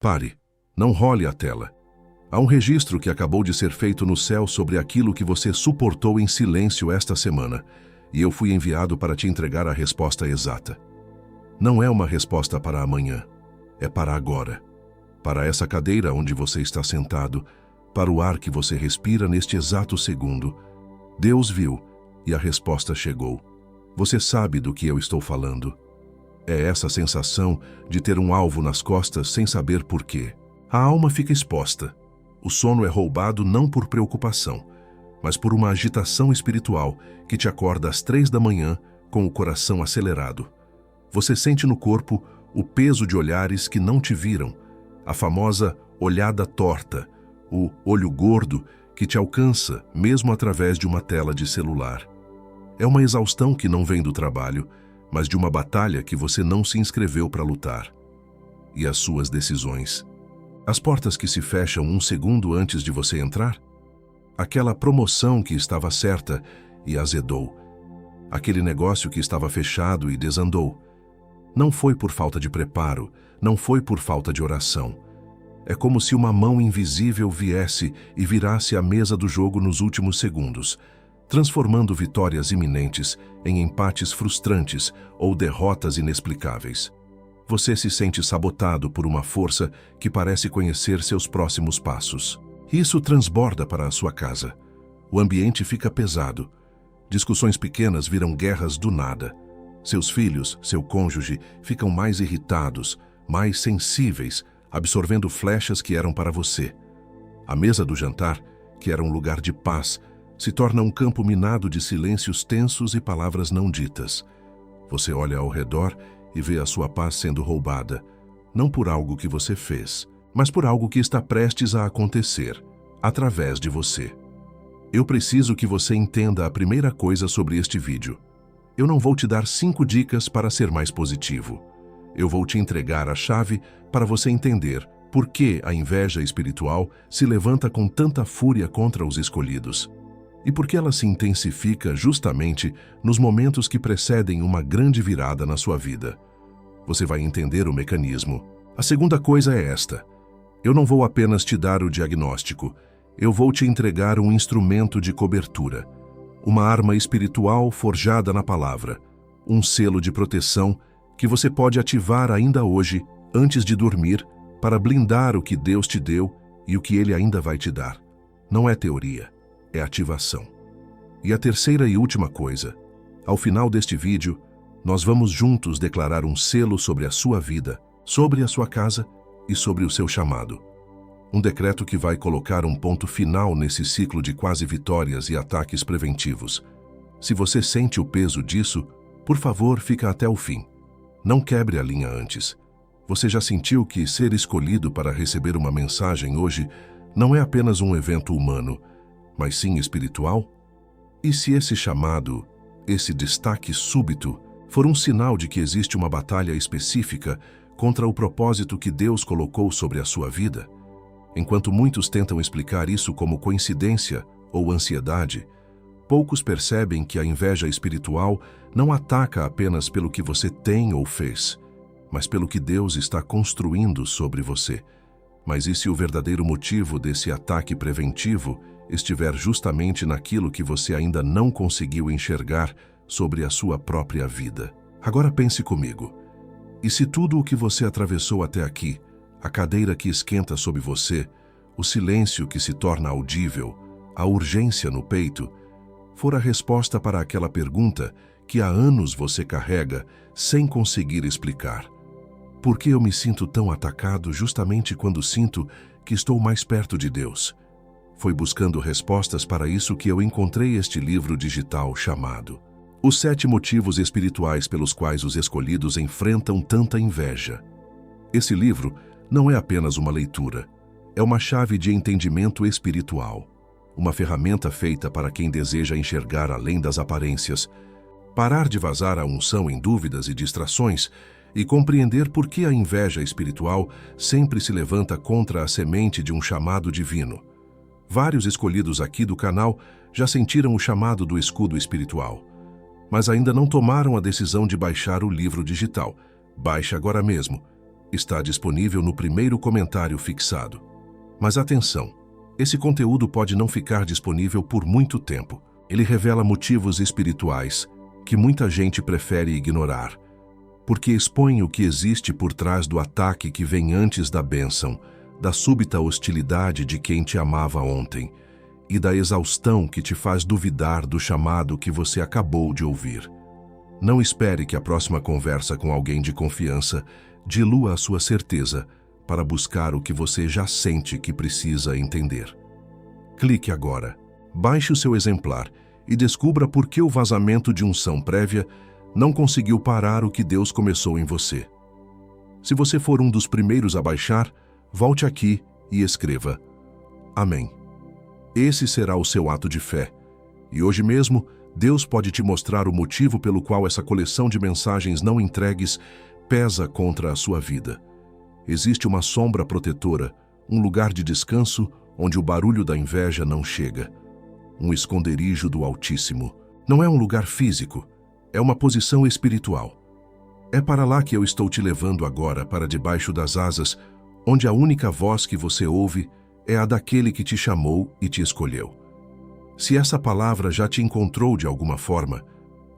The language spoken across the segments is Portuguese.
Pare, não role a tela. Há um registro que acabou de ser feito no céu sobre aquilo que você suportou em silêncio esta semana, e eu fui enviado para te entregar a resposta exata. Não é uma resposta para amanhã, é para agora. Para essa cadeira onde você está sentado, para o ar que você respira neste exato segundo. Deus viu e a resposta chegou. Você sabe do que eu estou falando. É essa sensação de ter um alvo nas costas sem saber por quê. A alma fica exposta. O sono é roubado não por preocupação, mas por uma agitação espiritual que te acorda às 3 da manhã com o coração acelerado. Você sente no corpo o peso de olhares que não te viram, a famosa olhada torta, o olho gordo que te alcança mesmo através de uma tela de celular. É uma exaustão que não vem do trabalho, mas de uma batalha que você não se inscreveu para lutar. E as suas decisões? As portas que se fecham um segundo antes de você entrar? Aquela promoção que estava certa e azedou. Aquele negócio que estava fechado e desandou. Não foi por falta de preparo, não foi por falta de oração. É como se uma mão invisível viesse e virasse a mesa do jogo nos últimos segundos, transformando vitórias iminentes em empates frustrantes ou derrotas inexplicáveis. Você se sente sabotado por uma força que parece conhecer seus próximos passos. Isso transborda para a sua casa. O ambiente fica pesado. Discussões pequenas viram guerras do nada. Seus filhos, seu cônjuge, ficam mais irritados, mais sensíveis, absorvendo flechas que eram para você. A mesa do jantar, que era um lugar de paz, se torna um campo minado de silêncios tensos e palavras não ditas. Você olha ao redor e vê a sua paz sendo roubada, não por algo que você fez, mas por algo que está prestes a acontecer, através de você. Eu preciso que você entenda a primeira coisa sobre este vídeo. Eu não vou te dar 5 dicas para ser mais positivo. Eu vou te entregar a chave para você entender por que a inveja espiritual se levanta com tanta fúria contra os escolhidos. E por que ela se intensifica justamente nos momentos que precedem uma grande virada na sua vida. Você vai entender o mecanismo. A segunda coisa é esta. Eu não vou apenas te dar o diagnóstico, eu vou te entregar um instrumento de cobertura, uma arma espiritual forjada na palavra, um selo de proteção que você pode ativar ainda hoje, antes de dormir, para blindar o que Deus te deu e o que Ele ainda vai te dar. Não é teoria. É ativação. E a terceira e última coisa, ao final deste vídeo, nós vamos juntos declarar um selo sobre a sua vida, sobre a sua casa e sobre o seu chamado. Um decreto que vai colocar um ponto final nesse ciclo de quase vitórias e ataques preventivos. Se você sente o peso disso, por favor, fica até o fim. Não quebre a linha antes. Você já sentiu que ser escolhido para receber uma mensagem hoje não é apenas um evento humano, mas sim espiritual? E se esse chamado, esse destaque súbito, for um sinal de que existe uma batalha específica contra o propósito que Deus colocou sobre a sua vida? Enquanto muitos tentam explicar isso como coincidência ou ansiedade, poucos percebem que a inveja espiritual não ataca apenas pelo que você tem ou fez, mas pelo que Deus está construindo sobre você. Mas e se o verdadeiro motivo desse ataque preventivo estiver justamente naquilo que você ainda não conseguiu enxergar sobre a sua própria vida? Agora pense comigo. E se tudo o que você atravessou até aqui, a cadeira que esquenta sob você, o silêncio que se torna audível, a urgência no peito, for a resposta para aquela pergunta que há anos você carrega sem conseguir explicar? Por que eu me sinto tão atacado justamente quando sinto que estou mais perto de Deus? Foi buscando respostas para isso que eu encontrei este livro digital chamado Os 7 Motivos Espirituais pelos quais os escolhidos enfrentam tanta inveja. Esse livro não é apenas uma leitura, é uma chave de entendimento espiritual, uma ferramenta feita para quem deseja enxergar além das aparências, parar de vazar a unção em dúvidas e distrações e compreender por que a inveja espiritual sempre se levanta contra a semente de um chamado divino. Vários escolhidos aqui do canal já sentiram o chamado do escudo espiritual, mas ainda não tomaram a decisão de baixar o livro digital. Baixe agora mesmo. Está disponível no primeiro comentário fixado. Mas atenção, esse conteúdo pode não ficar disponível por muito tempo. Ele revela motivos espirituais que muita gente prefere ignorar, porque expõe o que existe por trás do ataque que vem antes da bênção, da súbita hostilidade de quem te amava ontem e da exaustão que te faz duvidar do chamado que você acabou de ouvir. Não espere que a próxima conversa com alguém de confiança dilua a sua certeza para buscar o que você já sente que precisa entender. Clique agora, baixe o seu exemplar e descubra por que o vazamento de unção prévia não conseguiu parar o que Deus começou em você. Se você for um dos primeiros a baixar, volte aqui e escreva: Amém. Esse será o seu ato de fé. E hoje mesmo, Deus pode te mostrar o motivo pelo qual essa coleção de mensagens não entregues pesa contra a sua vida. Existe uma sombra protetora, um lugar de descanso onde o barulho da inveja não chega. Um esconderijo do Altíssimo. Não é um lugar físico, é uma posição espiritual. É para lá que eu estou te levando agora, para debaixo das asas, onde a única voz que você ouve é a daquele que te chamou e te escolheu. Se essa palavra já te encontrou de alguma forma,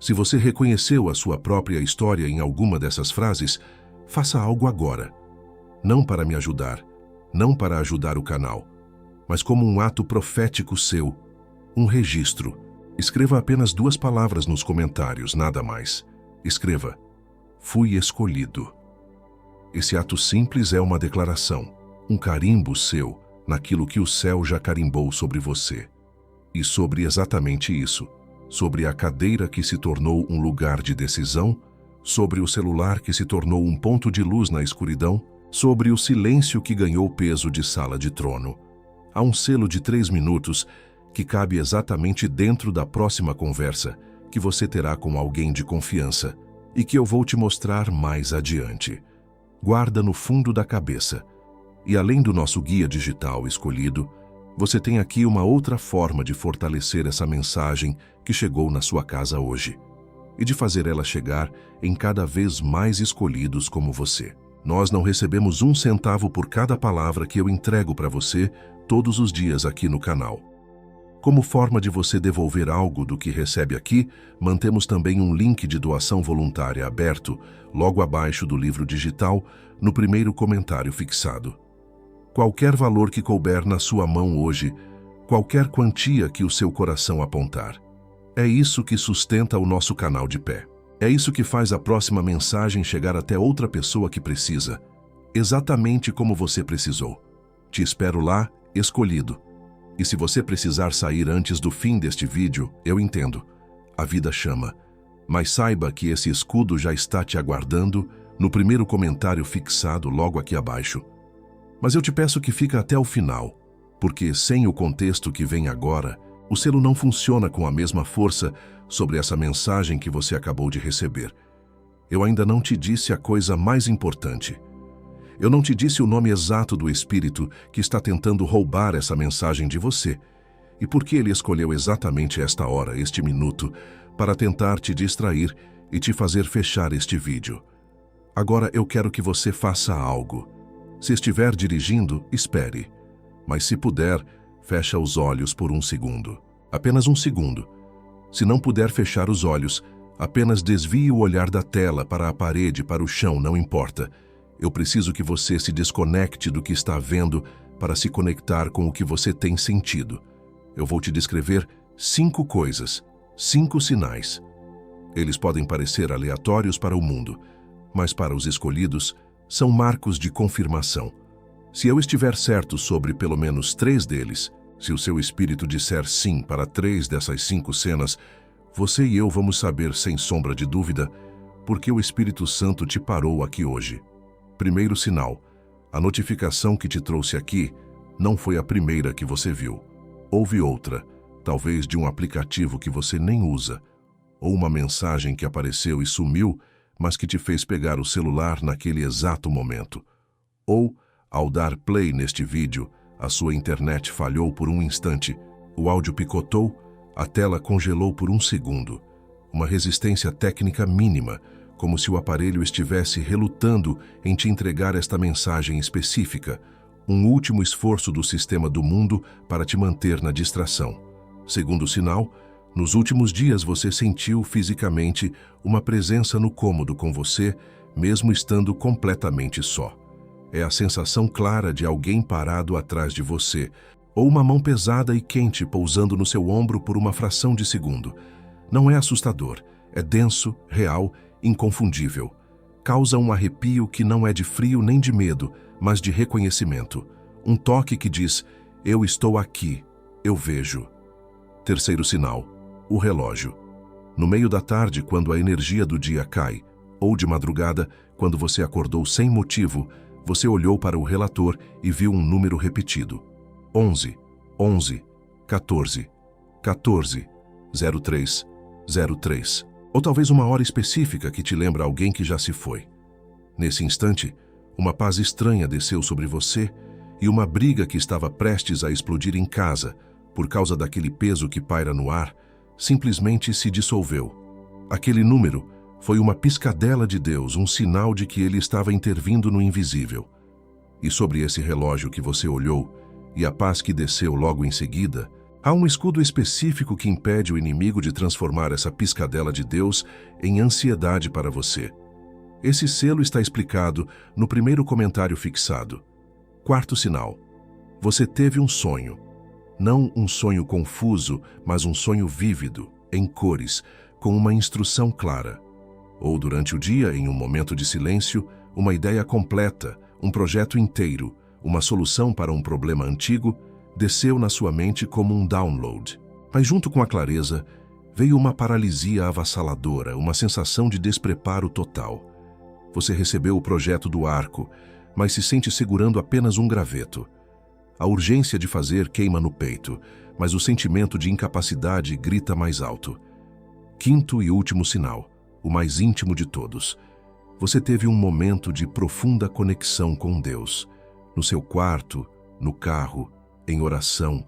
se você reconheceu a sua própria história em alguma dessas frases, faça algo agora. Não para me ajudar, não para ajudar o canal, mas como um ato profético seu, um registro. Escreva apenas 2 palavras nos comentários, nada mais. Escreva: Fui escolhido. Esse ato simples é uma declaração, um carimbo seu naquilo que o céu já carimbou sobre você. E sobre exatamente isso, sobre a cadeira que se tornou um lugar de decisão, sobre o celular que se tornou um ponto de luz na escuridão, sobre o silêncio que ganhou peso de sala de trono. Há um selo de 3 minutos que cabe exatamente dentro da próxima conversa que você terá com alguém de confiança e que eu vou te mostrar mais adiante. Guarda no fundo da cabeça. E além do nosso guia digital escolhido, você tem aqui uma outra forma de fortalecer essa mensagem que chegou na sua casa hoje e de fazer ela chegar em cada vez mais escolhidos como você. Nós não recebemos 1 centavo por cada palavra que eu entrego para você todos os dias aqui no canal. Como forma de você devolver algo do que recebe aqui, mantemos também um link de doação voluntária aberto, logo abaixo do livro digital, no primeiro comentário fixado. Qualquer valor que couber na sua mão hoje, qualquer quantia que o seu coração apontar. É isso que sustenta o nosso canal de pé. É isso que faz a próxima mensagem chegar até outra pessoa que precisa, exatamente como você precisou. Te espero lá, escolhido. E se você precisar sair antes do fim deste vídeo, eu entendo. A vida chama. Mas saiba que esse escudo já está te aguardando no primeiro comentário fixado logo aqui abaixo. Mas eu te peço que fique até o final, porque sem o contexto que vem agora, o selo não funciona com a mesma força sobre essa mensagem que você acabou de receber. Eu ainda não te disse a coisa mais importante. Eu não te disse o nome exato do espírito que está tentando roubar essa mensagem de você e por que ele escolheu exatamente esta hora, este minuto, para tentar te distrair e te fazer fechar este vídeo. Agora eu quero que você faça algo. Se estiver dirigindo, espere. Mas se puder, fecha os olhos por 1 segundo. Apenas 1 segundo. Se não puder fechar os olhos, apenas desvie o olhar da tela para a parede, para o chão, não importa. Eu preciso que você se desconecte do que está vendo para se conectar com o que você tem sentido. Eu vou te descrever 5 coisas, 5 sinais. Eles podem parecer aleatórios para o mundo, mas para os escolhidos, são marcos de confirmação. Se eu estiver certo sobre pelo menos 3 deles, se o seu espírito disser sim para 3 dessas 5 cenas, você e eu vamos saber sem sombra de dúvida porque o Espírito Santo te parou aqui hoje. Primeiro sinal, a notificação que te trouxe aqui não foi a primeira que você viu. Houve outra, talvez de um aplicativo que você nem usa, ou uma mensagem que apareceu e sumiu, mas que te fez pegar o celular naquele exato momento. Ou, ao dar play neste vídeo, a sua internet falhou por um instante, o áudio picotou, a tela congelou por 1 segundo. Uma resistência técnica mínima, como se o aparelho estivesse relutando em te entregar esta mensagem específica, um último esforço do sistema do mundo para te manter na distração. Segundo sinal, nos últimos dias você sentiu fisicamente uma presença no cômodo com você, mesmo estando completamente só. É a sensação clara de alguém parado atrás de você, ou uma mão pesada e quente pousando no seu ombro por uma fração de segundo. Não é assustador, é denso, real, inconfundível. Causa um arrepio que não é de frio nem de medo, mas de reconhecimento. Um toque que diz, eu estou aqui, eu vejo. Terceiro sinal, o relógio. No meio da tarde, quando a energia do dia cai, ou de madrugada, quando você acordou sem motivo, você olhou para o relator e viu um número repetido. 11, 11, 14, 14, 03, 03. Ou talvez uma hora específica que te lembra alguém que já se foi. Nesse instante, uma paz estranha desceu sobre você e uma briga que estava prestes a explodir em casa, por causa daquele peso que paira no ar, simplesmente se dissolveu. Aquele número foi uma piscadela de Deus, um sinal de que Ele estava intervindo no invisível. E sobre esse relógio que você olhou, e a paz que desceu logo em seguida, há um escudo específico que impede o inimigo de transformar essa piscadela de Deus em ansiedade para você. Esse selo está explicado no primeiro comentário fixado. Quarto sinal. Você teve um sonho. Não um sonho confuso, mas um sonho vívido, em cores, com uma instrução clara. Ou durante o dia, em um momento de silêncio, uma ideia completa, um projeto inteiro, uma solução para um problema antigo, desceu na sua mente como um download. Mas junto com a clareza, veio uma paralisia avassaladora, uma sensação de despreparo total. Você recebeu o projeto do arco, mas se sente segurando apenas um graveto. A urgência de fazer queima no peito, mas o sentimento de incapacidade grita mais alto. Quinto e último sinal, o mais íntimo de todos. Você teve um momento de profunda conexão com Deus. No seu quarto, no carro, em oração.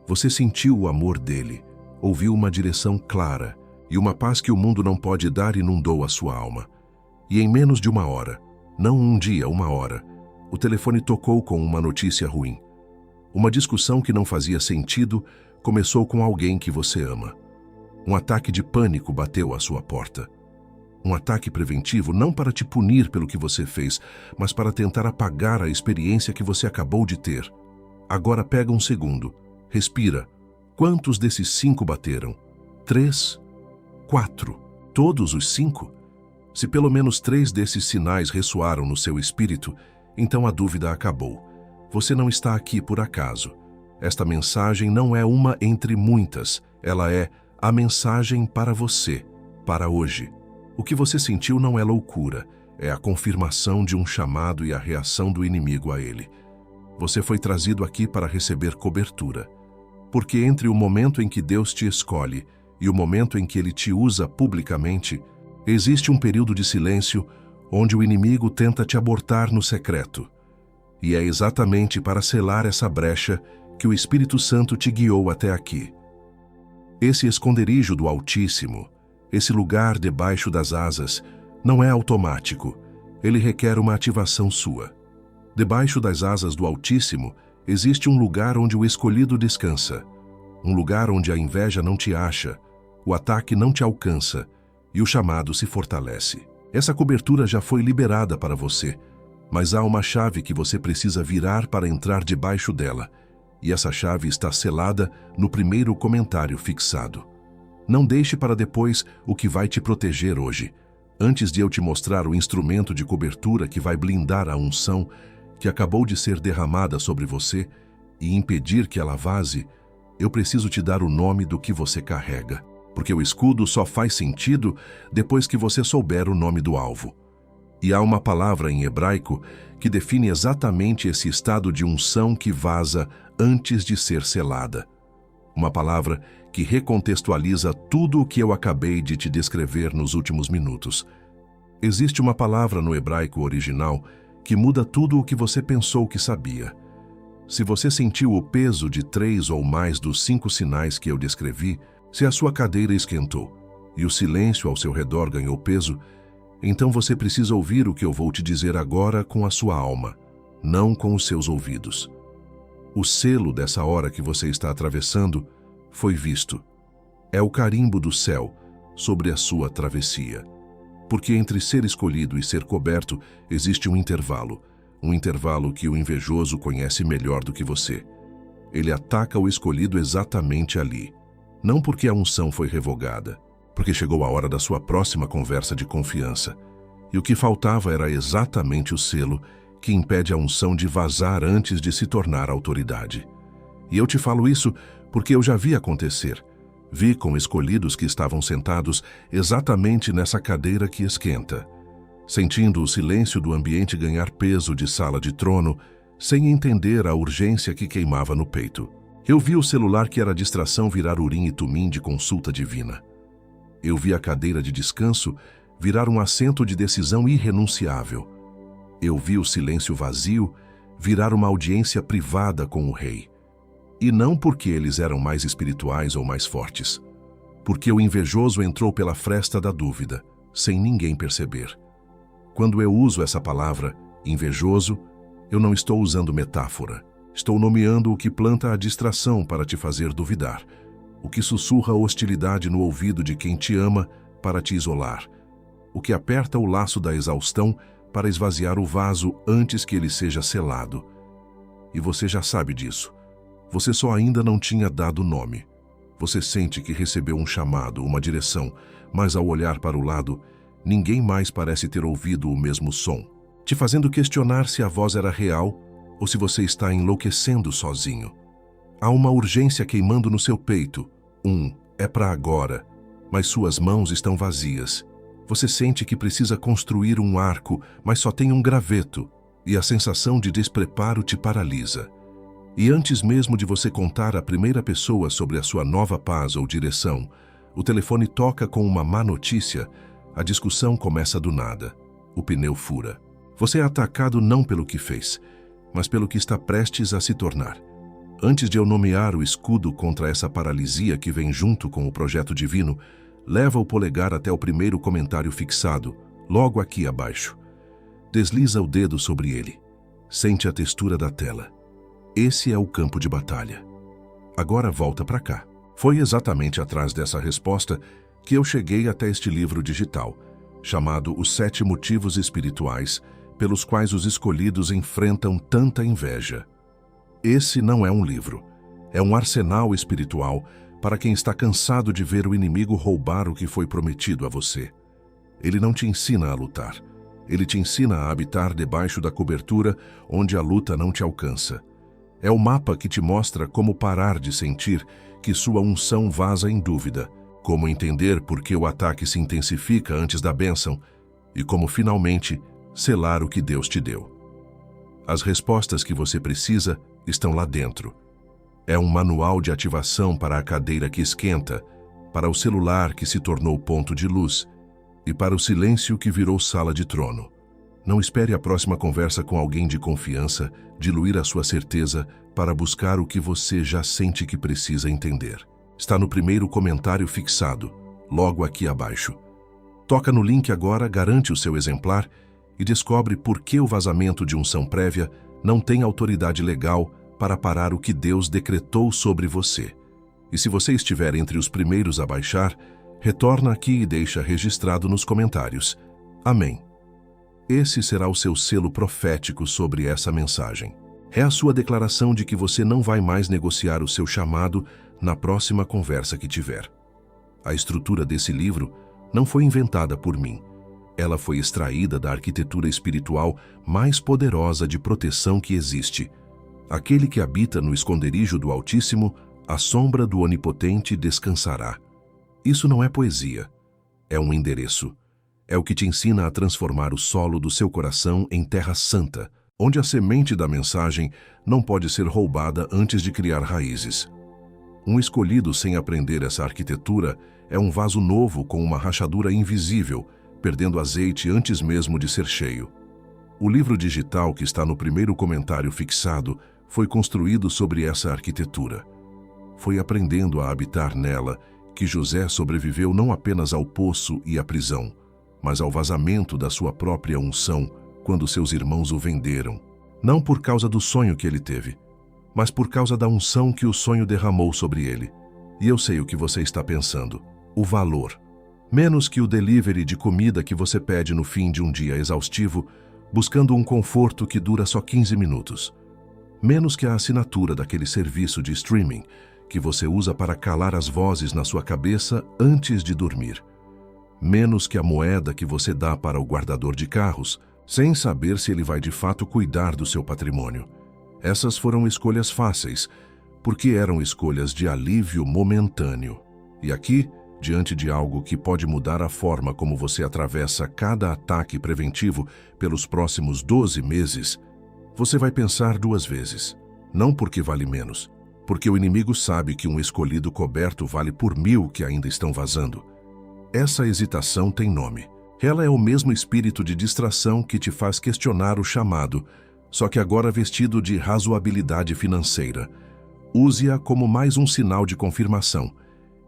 Você sentiu o amor dele, ouviu uma direção clara e uma paz que o mundo não pode dar inundou a sua alma. E em menos de uma hora, não um dia, uma hora, o telefone tocou com uma notícia ruim. Uma discussão que não fazia sentido começou com alguém que você ama. Um ataque de pânico bateu à sua porta. Um ataque preventivo não para te punir pelo que você fez, mas para tentar apagar a experiência que você acabou de ter. Agora pega um segundo, respira. Quantos desses 5 bateram? 3? 4? Todos os 5? Se pelo menos 3 desses sinais ressoaram no seu espírito, então a dúvida acabou. Você não está aqui por acaso. Esta mensagem não é uma entre muitas, ela é a mensagem para você, para hoje. O que você sentiu não é loucura, é a confirmação de um chamado e a reação do inimigo a ele. Você foi trazido aqui para receber cobertura. Porque entre o momento em que Deus te escolhe e o momento em que Ele te usa publicamente, existe um período de silêncio onde o inimigo tenta te abortar no secreto. E é exatamente para selar essa brecha que o Espírito Santo te guiou até aqui. Esse esconderijo do Altíssimo, esse lugar debaixo das asas, não é automático, ele requer uma ativação sua. Debaixo das asas do Altíssimo, existe um lugar onde o escolhido descansa, um lugar onde a inveja não te acha, o ataque não te alcança e o chamado se fortalece. Essa cobertura já foi liberada para você, mas há uma chave que você precisa virar para entrar debaixo dela, e essa chave está selada no primeiro comentário fixado. Não deixe para depois o que vai te proteger hoje. Antes de eu te mostrar o instrumento de cobertura que vai blindar a unção que acabou de ser derramada sobre você e impedir que ela vaze, eu preciso te dar o nome do que você carrega, porque o escudo só faz sentido depois que você souber o nome do alvo. E há uma palavra em hebraico que define exatamente esse estado de unção que vaza antes de ser selada. Uma palavra que recontextualiza tudo o que eu acabei de te descrever nos últimos minutos. Existe uma palavra no hebraico original que muda tudo o que você pensou que sabia. Se você sentiu o peso de 3 ou mais dos 5 sinais que eu descrevi, se a sua cadeira esquentou e o silêncio ao seu redor ganhou peso, Então você precisa ouvir o que eu vou te dizer agora com a sua alma, não com os seus ouvidos. O selo dessa hora que você está atravessando foi visto. É o carimbo do céu sobre a sua travessia. Porque entre ser escolhido e ser coberto existe um intervalo que o invejoso conhece melhor do que você. Ele ataca o escolhido exatamente ali. Não porque a unção foi revogada, porque chegou a hora da sua próxima conversa de confiança. E o que faltava era exatamente o selo que impede a unção de vazar antes de se tornar autoridade. E eu te falo isso porque eu já vi acontecer. Vi com escolhidos que estavam sentados exatamente nessa cadeira que esquenta, sentindo o silêncio do ambiente ganhar peso de sala de trono, sem entender a urgência que queimava no peito. Eu vi o celular que era distração virar urim e tumim de consulta divina. Eu vi a cadeira de descanso virar um assento de decisão irrenunciável. Eu vi o silêncio vazio virar uma audiência privada com o rei. E não porque eles eram mais espirituais ou mais fortes. Porque o invejoso entrou pela fresta da dúvida, sem ninguém perceber. Quando eu uso essa palavra, invejoso, eu não estou usando metáfora. Estou nomeando o que planta a distração para te fazer duvidar, o que sussurra a hostilidade no ouvido de quem te ama para te isolar, o que aperta o laço da exaustão para esvaziar o vaso antes que ele seja selado. E você já sabe disso. Você só ainda não tinha dado nome. Você sente que recebeu um chamado, uma direção, mas ao olhar para o lado, ninguém mais parece ter ouvido o mesmo som, te fazendo questionar se a voz era real ou se você está enlouquecendo sozinho. Há uma urgência queimando no seu peito. É para agora, mas suas mãos estão vazias. Você sente que precisa construir um arco, mas só tem um graveto, e a sensação de despreparo te paralisa. E antes mesmo de você contar à primeira pessoa sobre a sua nova paz ou direção, o telefone toca com uma má notícia, a discussão começa do nada. O pneu fura. Você é atacado não pelo que fez, mas pelo que está prestes a se tornar. Antes de eu nomear o escudo contra essa paralisia que vem junto com o projeto divino, leva o polegar até o primeiro comentário fixado, logo aqui abaixo. Desliza o dedo sobre ele. Sente a textura da tela. Esse é o campo de batalha. Agora volta para cá. Foi exatamente atrás dessa resposta que eu cheguei até este livro digital, chamado Os 7 Motivos Espirituais pelos quais os escolhidos enfrentam tanta inveja. Esse não é um livro, é um arsenal espiritual para quem está cansado de ver o inimigo roubar o que foi prometido a você. Ele não te ensina a lutar, ele te ensina a habitar debaixo da cobertura onde a luta não te alcança. É o mapa que te mostra como parar de sentir que sua unção vaza em dúvida, como entender por que o ataque se intensifica antes da bênção e como finalmente selar o que Deus te deu. As respostas que você precisa estão lá dentro. É um manual de ativação para a cadeira que esquenta, para o celular que se tornou ponto de luz e para o silêncio que virou sala de trono. Não espere a próxima conversa com alguém de confiança diluir a sua certeza para buscar o que você já sente que precisa entender. Está no primeiro comentário fixado, logo aqui abaixo. Toca no link agora, garante o seu exemplar e descobre por que o vazamento de unção prévia não tem autoridade legal para parar o que Deus decretou sobre você. E se você estiver entre os primeiros a baixar, retorna aqui e deixa registrado nos comentários. Amém. Esse será o seu selo profético sobre essa mensagem. É a sua declaração de que você não vai mais negociar o seu chamado na próxima conversa que tiver. A estrutura desse livro não foi inventada por mim. Ela foi extraída da arquitetura espiritual mais poderosa de proteção que existe. Aquele que habita no esconderijo do Altíssimo, à sombra do Onipotente descansará. Isso não é poesia, é um endereço. É o que te ensina a transformar o solo do seu coração em terra santa, onde a semente da mensagem não pode ser roubada antes de criar raízes. Um escolhido sem aprender essa arquitetura é um vaso novo com uma rachadura invisível, perdendo azeite antes mesmo de ser cheio. O livro digital que está no primeiro comentário fixado foi construído sobre essa arquitetura. Foi aprendendo a habitar nela que José sobreviveu não apenas ao poço e à prisão, mas ao vazamento da sua própria unção quando seus irmãos o venderam. Não por causa do sonho que ele teve, mas por causa da unção que o sonho derramou sobre ele. E eu sei o que você está pensando. O valor. Menos que o delivery de comida que você pede no fim de um dia exaustivo, buscando um conforto que dura só 15 minutos. Menos que a assinatura daquele serviço de streaming que você usa para calar as vozes na sua cabeça antes de dormir. Menos que a moeda que você dá para o guardador de carros, sem saber se ele vai de fato cuidar do seu patrimônio. Essas foram escolhas fáceis, porque eram escolhas de alívio momentâneo. E aqui, diante de algo que pode mudar a forma como você atravessa cada ataque preventivo pelos próximos 12 meses, você vai pensar 2 vezes. Não porque vale menos, porque o inimigo sabe que um escolhido coberto vale por 1000 que ainda estão vazando. Essa hesitação tem nome. Ela é o mesmo espírito de distração que te faz questionar o chamado, só que agora vestido de razoabilidade financeira. Use-a como mais um sinal de confirmação.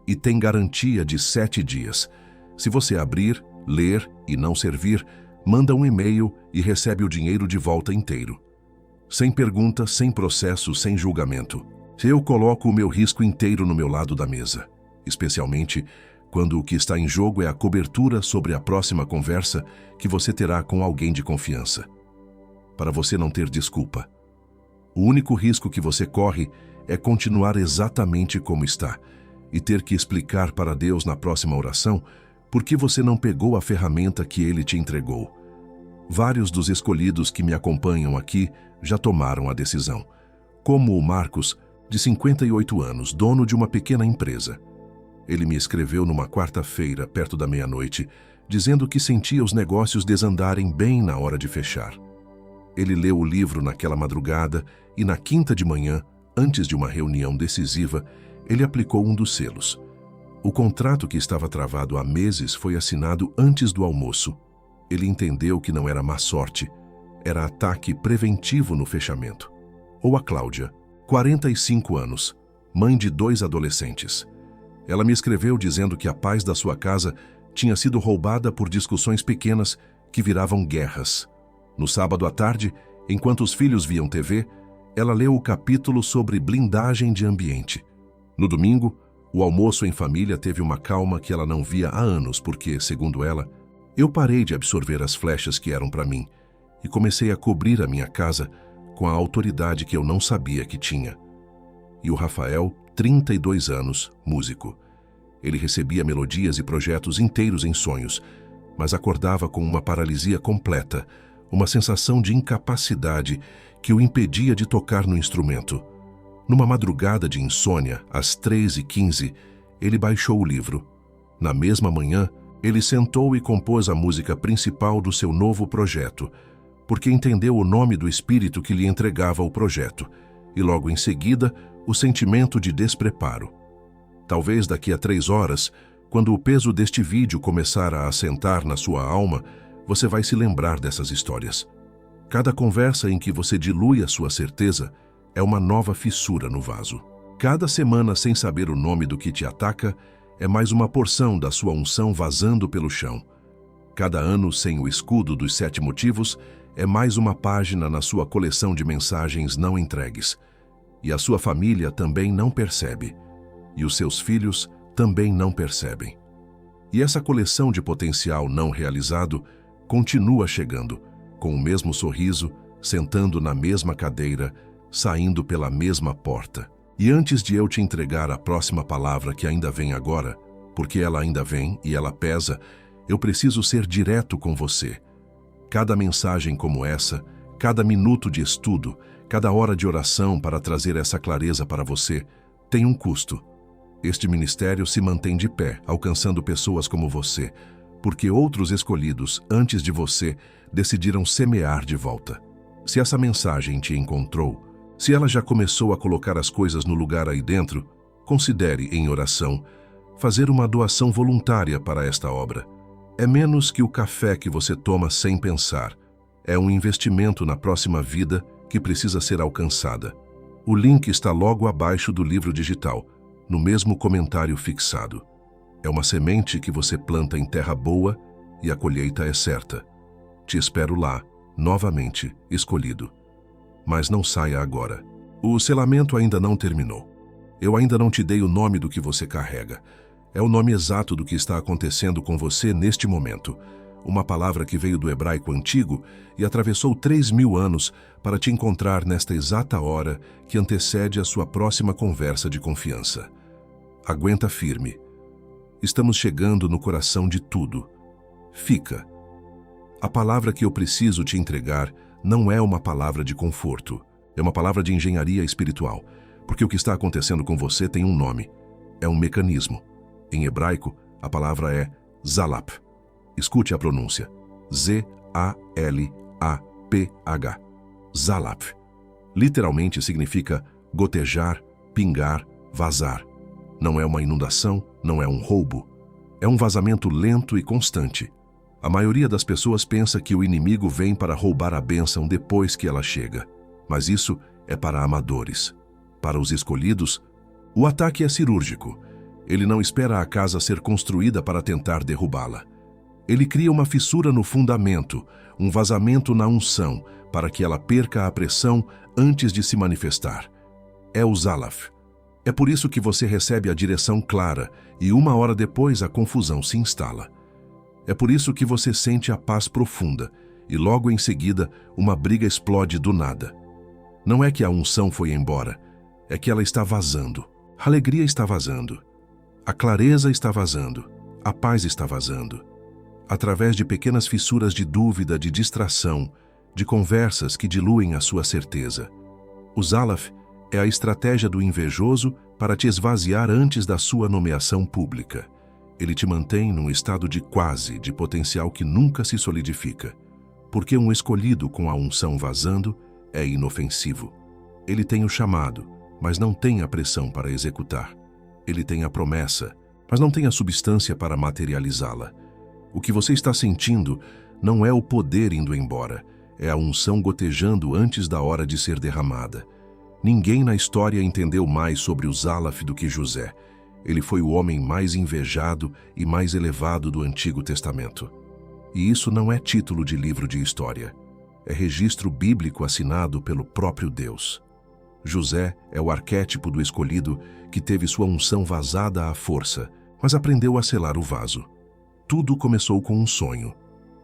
E tem garantia de 7 dias. Se você abrir, ler e não servir, manda um e-mail e recebe o dinheiro de volta inteiro. Sem pergunta, sem processo, sem julgamento. Eu coloco o meu risco inteiro no meu lado da mesa, especialmente quando o que está em jogo é a cobertura sobre a próxima conversa que você terá com alguém de confiança. Para você não ter desculpa. O único risco que você corre é continuar exatamente como está e ter que explicar para Deus na próxima oração por que você não pegou a ferramenta que Ele te entregou. Vários dos escolhidos que me acompanham aqui já tomaram a decisão, como o Marcos, de 58 anos, dono de uma pequena empresa. Ele me escreveu numa quarta-feira, perto da meia-noite, dizendo que sentia os negócios desandarem bem na hora de fechar. Ele leu o livro naquela madrugada e na quinta de manhã, antes de uma reunião decisiva, ele aplicou um dos selos. O contrato que estava travado há meses foi assinado antes do almoço. Ele entendeu que não era má sorte, era ataque preventivo no fechamento. Ou a Cláudia, 45 anos, mãe de 2 adolescentes. Ela me escreveu dizendo que a paz da sua casa tinha sido roubada por discussões pequenas que viravam guerras. No sábado à tarde, enquanto os filhos viam TV, ela leu o capítulo sobre blindagem de ambiente. No domingo, o almoço em família teve uma calma que ela não via há anos porque, segundo ela, eu parei de absorver as flechas que eram para mim e comecei a cobrir a minha casa com a autoridade que eu não sabia que tinha. E o Rafael, 32 anos, músico. Ele recebia melodias e projetos inteiros em sonhos, mas acordava com uma paralisia completa, uma sensação de incapacidade que o impedia de tocar no instrumento. Numa madrugada de insônia, às 3h15, ele baixou o livro. Na mesma manhã, ele sentou e compôs a música principal do seu novo projeto, porque entendeu o nome do espírito que lhe entregava o projeto, e logo em seguida, o sentimento de despreparo. Talvez daqui a 3 horas, quando o peso deste vídeo começar a assentar na sua alma, você vai se lembrar dessas histórias. Cada conversa em que você dilui a sua certeza é uma nova fissura no vaso. Cada semana sem saber o nome do que te ataca é mais uma porção da sua unção vazando pelo chão. Cada ano sem o escudo dos 7 motivos é mais uma página na sua coleção de mensagens não entregues. E a sua família também não percebe. E os seus filhos também não percebem. E essa coleção de potencial não realizado continua chegando, com o mesmo sorriso, sentando na mesma cadeira, saindo pela mesma porta. E antes de eu te entregar a próxima palavra que ainda vem agora, porque ela ainda vem e ela pesa, eu preciso ser direto com você. Cada mensagem como essa, cada minuto de estudo, cada hora de oração para trazer essa clareza para você, tem um custo. Este ministério se mantém de pé, alcançando pessoas como você, porque outros escolhidos, antes de você, decidiram semear de volta. Se essa mensagem te encontrou, se ela já começou a colocar as coisas no lugar aí dentro, considere, em oração, fazer uma doação voluntária para esta obra. É menos que o café que você toma sem pensar. É um investimento na próxima vida que precisa ser alcançada. O link está logo abaixo do livro digital, no mesmo comentário fixado. É uma semente que você planta em terra boa e a colheita é certa. Te espero lá, novamente, escolhido. Mas não saia agora. O selamento ainda não terminou. Eu ainda não te dei o nome do que você carrega. É o nome exato do que está acontecendo com você neste momento. Uma palavra que veio do hebraico antigo e atravessou 3.000 anos para te encontrar nesta exata hora que antecede a sua próxima conversa de confiança. Aguenta firme. Estamos chegando no coração de tudo. Fica. A palavra que eu preciso te entregar não é uma palavra de conforto. É uma palavra de engenharia espiritual. Porque o que está acontecendo com você tem um nome. É um mecanismo. Em hebraico, a palavra é zalap. Escute a pronúncia. Z-A-L-A-P-H. Zalap. Literalmente significa gotejar, pingar, vazar. Não é uma inundação, não é um roubo. É um vazamento lento e constante. A maioria das pessoas pensa que o inimigo vem para roubar a bênção depois que ela chega. Mas isso é para amadores. Para os escolhidos, o ataque é cirúrgico. Ele não espera a casa ser construída para tentar derrubá-la. Ele cria uma fissura no fundamento, um vazamento na unção, para que ela perca a pressão antes de se manifestar. É o Zalaf. É por isso que você recebe a direção clara e 1 hora depois a confusão se instala. É por isso que você sente a paz profunda e logo em seguida uma briga explode do nada. Não é que a unção foi embora, é que ela está vazando. A alegria está vazando. A clareza está vazando. A paz está vazando. Através de pequenas fissuras de dúvida, de distração, de conversas que diluem a sua certeza. O Zalaf é a estratégia do invejoso para te esvaziar antes da sua nomeação pública. Ele te mantém num estado de quase, de potencial que nunca se solidifica. Porque um escolhido com a unção vazando é inofensivo. Ele tem o chamado, mas não tem a pressão para executar. Ele tem a promessa, mas não tem a substância para materializá-la. O que você está sentindo não é o poder indo embora, é a unção gotejando antes da hora de ser derramada. Ninguém na história entendeu mais sobre o Zalaf do que José. Ele foi o homem mais invejado e mais elevado do Antigo Testamento. E isso não é título de livro de história. É registro bíblico assinado pelo próprio Deus. José é o arquétipo do escolhido que teve sua unção vazada à força, mas aprendeu a selar o vaso. Tudo começou com um sonho,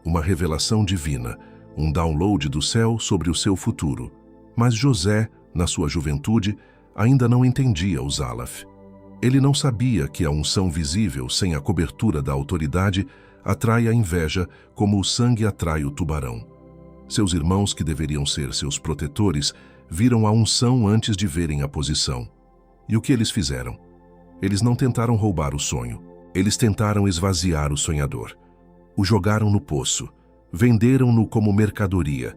uma revelação divina, um download do céu sobre o seu futuro. Mas José, na sua juventude, ainda não entendia o Zalaf. Ele não sabia que a unção visível, sem a cobertura da autoridade, atrai a inveja como o sangue atrai o tubarão. Seus irmãos, que deveriam ser seus protetores, viram a unção antes de verem a posição. E o que eles fizeram? Eles não tentaram roubar o sonho. Eles tentaram esvaziar o sonhador. O jogaram no poço. Venderam-no como mercadoria.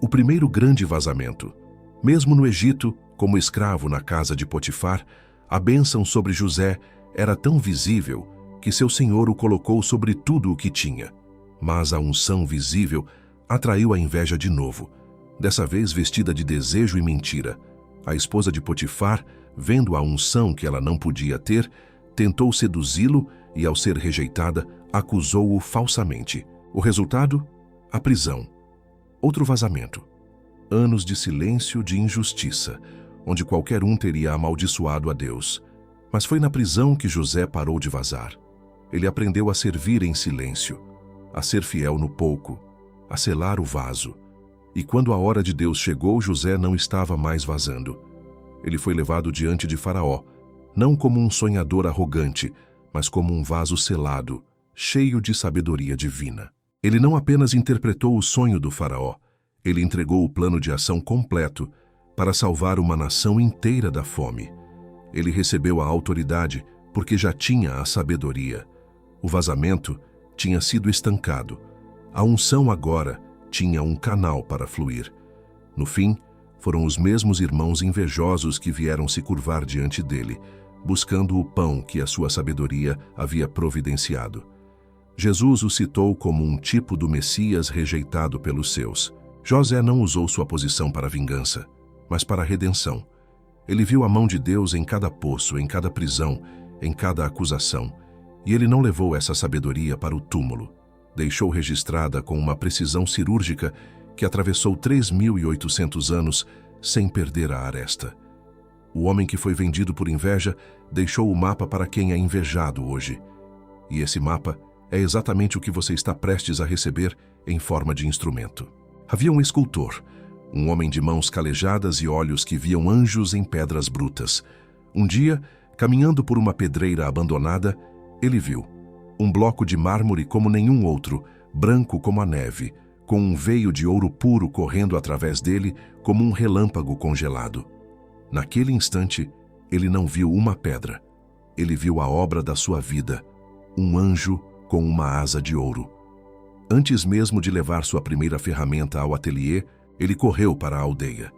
O primeiro grande vazamento. Mesmo no Egito, como escravo na casa de Potifar, a bênção sobre José era tão visível que seu senhor o colocou sobre tudo o que tinha. Mas a unção visível atraiu a inveja de novo, dessa vez vestida de desejo e mentira. A esposa de Potifar, vendo a unção que ela não podia ter, tentou seduzi-lo e, ao ser rejeitada, acusou-o falsamente. O resultado? A prisão. Outro vazamento. Anos de silêncio, de injustiça, onde qualquer um teria amaldiçoado a Deus. Mas foi na prisão que José parou de vazar. Ele aprendeu a servir em silêncio, a ser fiel no pouco, a selar o vaso. E quando a hora de Deus chegou, José não estava mais vazando. Ele foi levado diante de Faraó, não como um sonhador arrogante, mas como um vaso selado, cheio de sabedoria divina. Ele não apenas interpretou o sonho do Faraó, ele entregou o plano de ação completo para salvar uma nação inteira da fome. Ele recebeu a autoridade porque já tinha a sabedoria. O vazamento tinha sido estancado. A unção agora tinha um canal para fluir. No fim, foram os mesmos irmãos invejosos que vieram se curvar diante dele, buscando o pão que a sua sabedoria havia providenciado. Jesus o citou como um tipo do Messias rejeitado pelos seus. José não usou sua posição para vingança, mas para a redenção. Ele viu a mão de Deus em cada poço, em cada prisão, em cada acusação, e ele não levou essa sabedoria para o túmulo. deixou registrada com uma precisão cirúrgica que atravessou 3.800 anos sem perder a aresta. O homem que foi vendido por inveja deixou o mapa para quem é invejado hoje. E esse mapa é exatamente o que você está prestes a receber em forma de instrumento. Havia um escultor, um homem de mãos calejadas e olhos que viam anjos em pedras brutas. Um dia, caminhando por uma pedreira abandonada, ele viu um bloco de mármore como nenhum outro, branco como a neve, com um veio de ouro puro correndo através dele como um relâmpago congelado. Naquele instante, ele não viu uma pedra. Ele viu a obra da sua vida, um anjo com uma asa de ouro. Antes mesmo de levar sua primeira ferramenta ao ateliê, ele correu para a aldeia.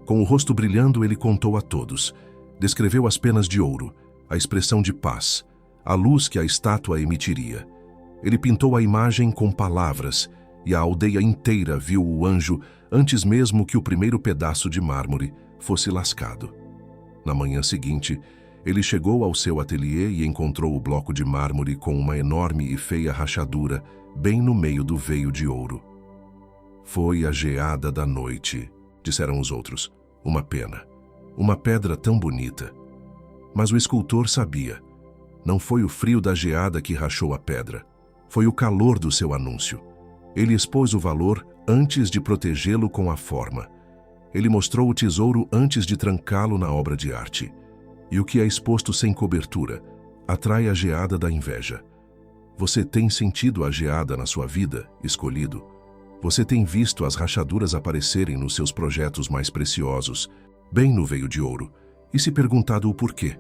Com o rosto brilhando, ele contou a todos. Descreveu as penas de ouro, a expressão de paz, a luz que a estátua emitiria. Ele pintou a imagem com palavras, e a aldeia inteira viu o anjo antes mesmo que o primeiro pedaço de mármore fosse lascado. Na manhã seguinte, ele chegou ao seu ateliê e encontrou o bloco de mármore com uma enorme e feia rachadura bem no meio do veio de ouro. Foi a geada da noite, disseram os outros. Uma pena. Uma pedra tão bonita. Mas o escultor sabia. Não foi o frio da geada que rachou a pedra. Foi o calor do seu anúncio. Ele expôs o valor antes de protegê-lo com a forma. Ele mostrou o tesouro antes de trancá-lo na obra de arte. E o que é exposto sem cobertura atrai a geada da inveja. Você tem sentido a geada na sua vida, escolhido? Você tem visto as rachaduras aparecerem nos seus projetos mais preciosos, bem no veio de ouro, e se perguntado o porquê?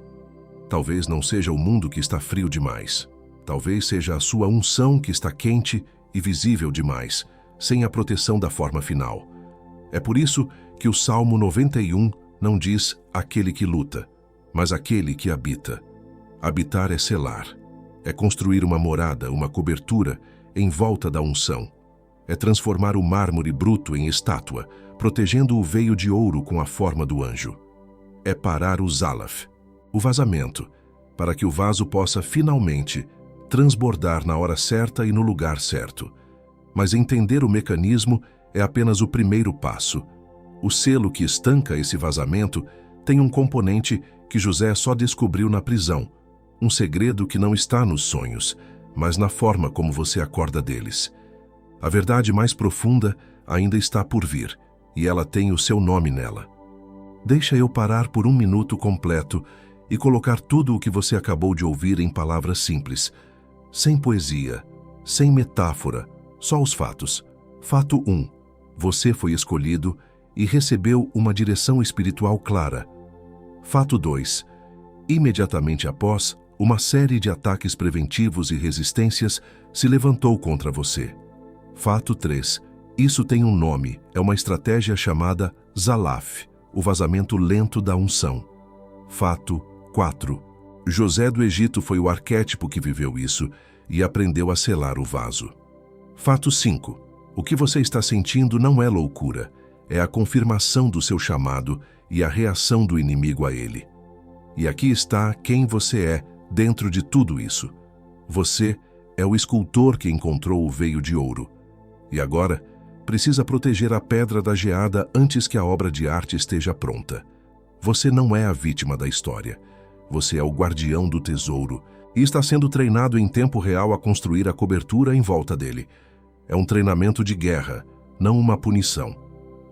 Talvez não seja o mundo que está frio demais. Talvez seja a sua unção que está quente e visível demais, sem a proteção da forma final. É por isso que o Salmo 91 não diz aquele que luta, mas aquele que habita. Habitar é selar, é construir uma morada, uma cobertura em volta da unção. É transformar o mármore bruto em estátua, protegendo o veio de ouro com a forma do anjo. É parar o zalaf, o vazamento, para que o vaso possa finalmente transbordar na hora certa e no lugar certo. Mas entender o mecanismo é apenas o primeiro passo. O selo que estanca esse vazamento tem um componente que José só descobriu na prisão, um segredo que não está nos sonhos, mas na forma como você acorda deles. A verdade mais profunda ainda está por vir, e ela tem o seu nome nela. Deixa eu parar por um minuto completo e colocar tudo o que você acabou de ouvir em palavras simples, sem poesia, sem metáfora, só os fatos. Fato 1. Você foi escolhido e recebeu uma direção espiritual clara. Fato 2. Imediatamente após, uma série de ataques preventivos e resistências se levantou contra você. Fato 3. Isso tem um nome, é uma estratégia chamada Zalaf, o vazamento lento da unção. Fato 4. José do Egito foi o arquétipo que viveu isso e aprendeu a selar o vaso. Fato 5. O que você está sentindo não é loucura, é a confirmação do seu chamado e a reação do inimigo a ele. E aqui está quem você é dentro de tudo isso. Você é o escultor que encontrou o veio de ouro. E agora, precisa proteger a pedra da geada antes que a obra de arte esteja pronta. Você não é a vítima da história. Você é o guardião do tesouro e está sendo treinado em tempo real a construir a cobertura em volta dele. É um treinamento de guerra, não uma punição.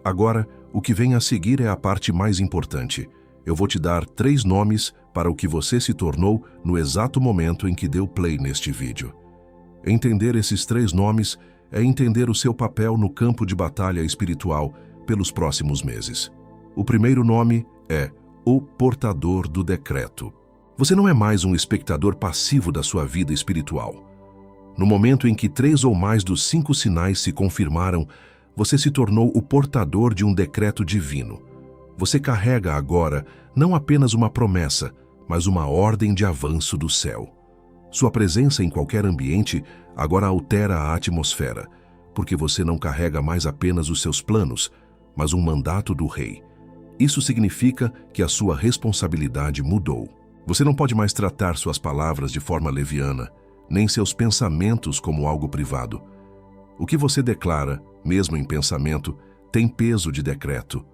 Agora, o que vem a seguir é a parte mais importante. Eu vou te dar 3 nomes para o que você se tornou no exato momento em que deu play neste vídeo. Entender esses 3 nomes é entender o seu papel no campo de batalha espiritual pelos próximos meses. O primeiro nome é o portador do decreto. Você não é mais um espectador passivo da sua vida espiritual. No momento em que 3 ou mais dos 5 sinais se confirmaram, você se tornou o portador de um decreto divino. Você carrega agora não apenas uma promessa, mas uma ordem de avanço do céu. Sua presença em qualquer ambiente agora altera a atmosfera, porque você não carrega mais apenas os seus planos, mas um mandato do rei. Isso significa que a sua responsabilidade mudou. Você não pode mais tratar suas palavras de forma leviana, nem seus pensamentos como algo privado. O que você declara, mesmo em pensamento, tem peso de decreto.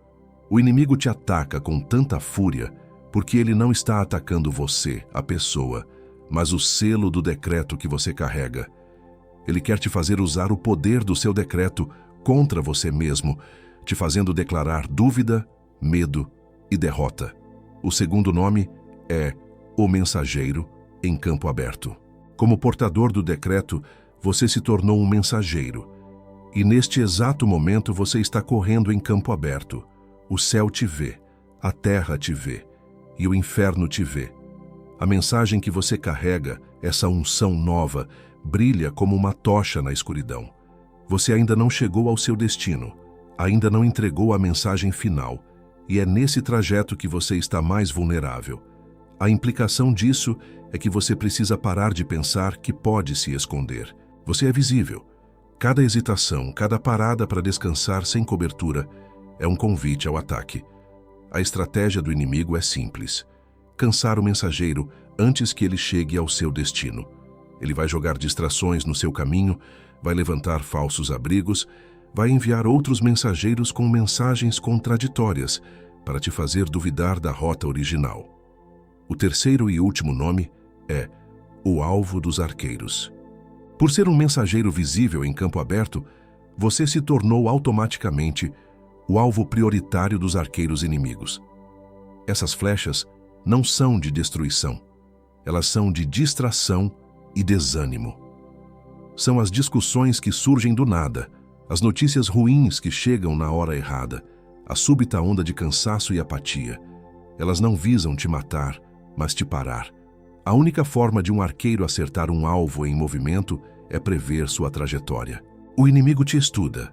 O inimigo te ataca com tanta fúria porque ele não está atacando você, a pessoa, mas o selo do decreto que você carrega. Ele quer te fazer usar o poder do seu decreto contra você mesmo, te fazendo declarar dúvida, medo e derrota. O segundo nome é o mensageiro em campo aberto. Como portador do decreto, você se tornou um mensageiro. E neste exato momento você está correndo em campo aberto. O céu te vê, a terra te vê e o inferno te vê. A mensagem que você carrega, essa unção nova, brilha como uma tocha na escuridão. Você ainda não chegou ao seu destino, ainda não entregou a mensagem final, e é nesse trajeto que você está mais vulnerável. A implicação disso é que você precisa parar de pensar que pode se esconder. Você é visível. Cada hesitação, cada parada para descansar sem cobertura é um convite ao ataque. A estratégia do inimigo é simples: cansar o mensageiro antes que ele chegue ao seu destino. Ele vai jogar distrações no seu caminho, vai levantar falsos abrigos, vai enviar outros mensageiros com mensagens contraditórias para te fazer duvidar da rota original. O terceiro e último nome é o alvo dos arqueiros. Por ser um mensageiro visível em campo aberto, você se tornou automaticamente o alvo prioritário dos arqueiros inimigos. Essas flechas não são de destruição, elas são de distração e desânimo. São as discussões que surgem do nada, as notícias ruins que chegam na hora errada, a súbita onda de cansaço e apatia. Elas não visam te matar, mas te parar. A única forma de um arqueiro acertar um alvo em movimento é prever sua trajetória. O inimigo te estuda.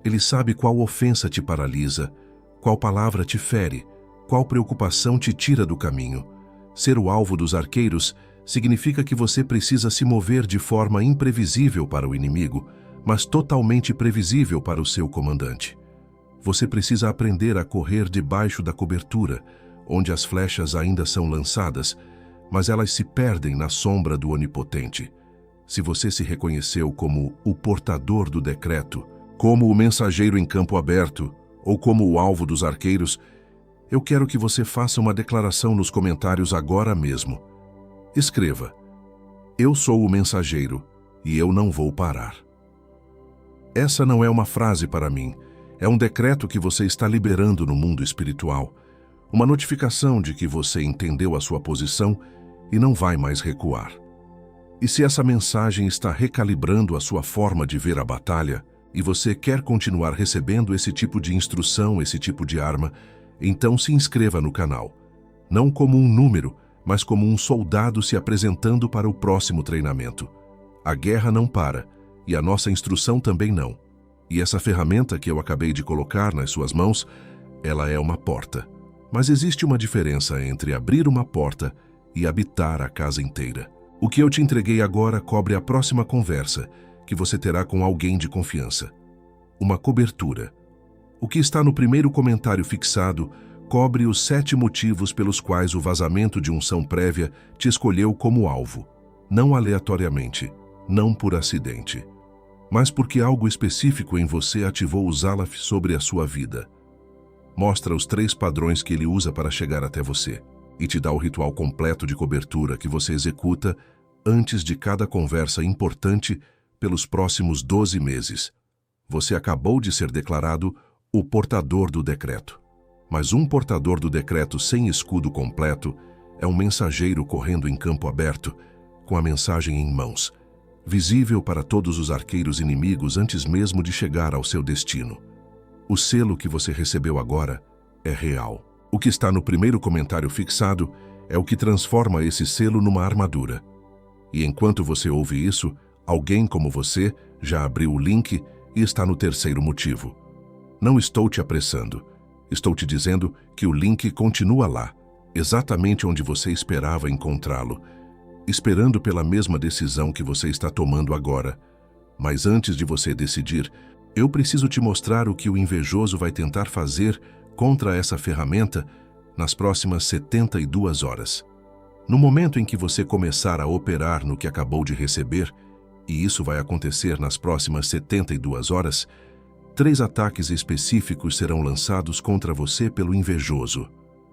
Ele sabe qual ofensa te paralisa, qual palavra te fere, qual preocupação te tira do caminho. Ser o alvo dos arqueiros significa que você precisa se mover de forma imprevisível para o inimigo, mas totalmente previsível para o seu comandante. Você precisa aprender a correr debaixo da cobertura, onde as flechas ainda são lançadas, mas elas se perdem na sombra do Onipotente. Se você se reconheceu como o portador do decreto, como o mensageiro em campo aberto, ou como o alvo dos arqueiros, eu quero que você faça uma declaração nos comentários agora mesmo. Escreva: eu sou o mensageiro e eu não vou parar. Essa não é uma frase para mim, é um decreto que você está liberando no mundo espiritual, uma notificação de que você entendeu a sua posição e não vai mais recuar. E se essa mensagem está recalibrando a sua forma de ver a batalha, e você quer continuar recebendo esse tipo de instrução, esse tipo de arma, então se inscreva no canal. Não como um número, mas como um soldado se apresentando para o próximo treinamento. A guerra não para, e a nossa instrução também não. E essa ferramenta que eu acabei de colocar nas suas mãos, ela é uma porta. Mas existe uma diferença entre abrir uma porta e habitar a casa inteira. O que eu te entreguei agora cobre a próxima conversa que você terá com alguém de confiança. Uma cobertura. O que está no primeiro comentário fixado cobre os 7 motivos pelos quais o vazamento de unção prévia te escolheu como alvo. Não aleatoriamente, não por acidente, mas porque algo específico em você ativou o Zalaf sobre a sua vida. Mostra os 3 padrões que ele usa para chegar até você e te dá o ritual completo de cobertura que você executa antes de cada conversa importante pelos próximos 12 meses. Você acabou de ser declarado o portador do decreto. Mas um portador do decreto sem escudo completo é um mensageiro correndo em campo aberto, com a mensagem em mãos, visível para todos os arqueiros inimigos antes mesmo de chegar ao seu destino. O selo que você recebeu agora é real. O que está no primeiro comentário fixado é o que transforma esse selo numa armadura. E enquanto você ouve isso, alguém como você já abriu o link e está no terceiro motivo. Não estou te apressando. Estou te dizendo que o link continua lá, exatamente onde você esperava encontrá-lo, esperando pela mesma decisão que você está tomando agora. Mas antes de você decidir, eu preciso te mostrar o que o invejoso vai tentar fazer contra essa ferramenta nas próximas 72 horas. No momento em que você começar a operar no que acabou de receber, e isso vai acontecer nas próximas 72 horas, 3 ataques específicos serão lançados contra você pelo invejoso.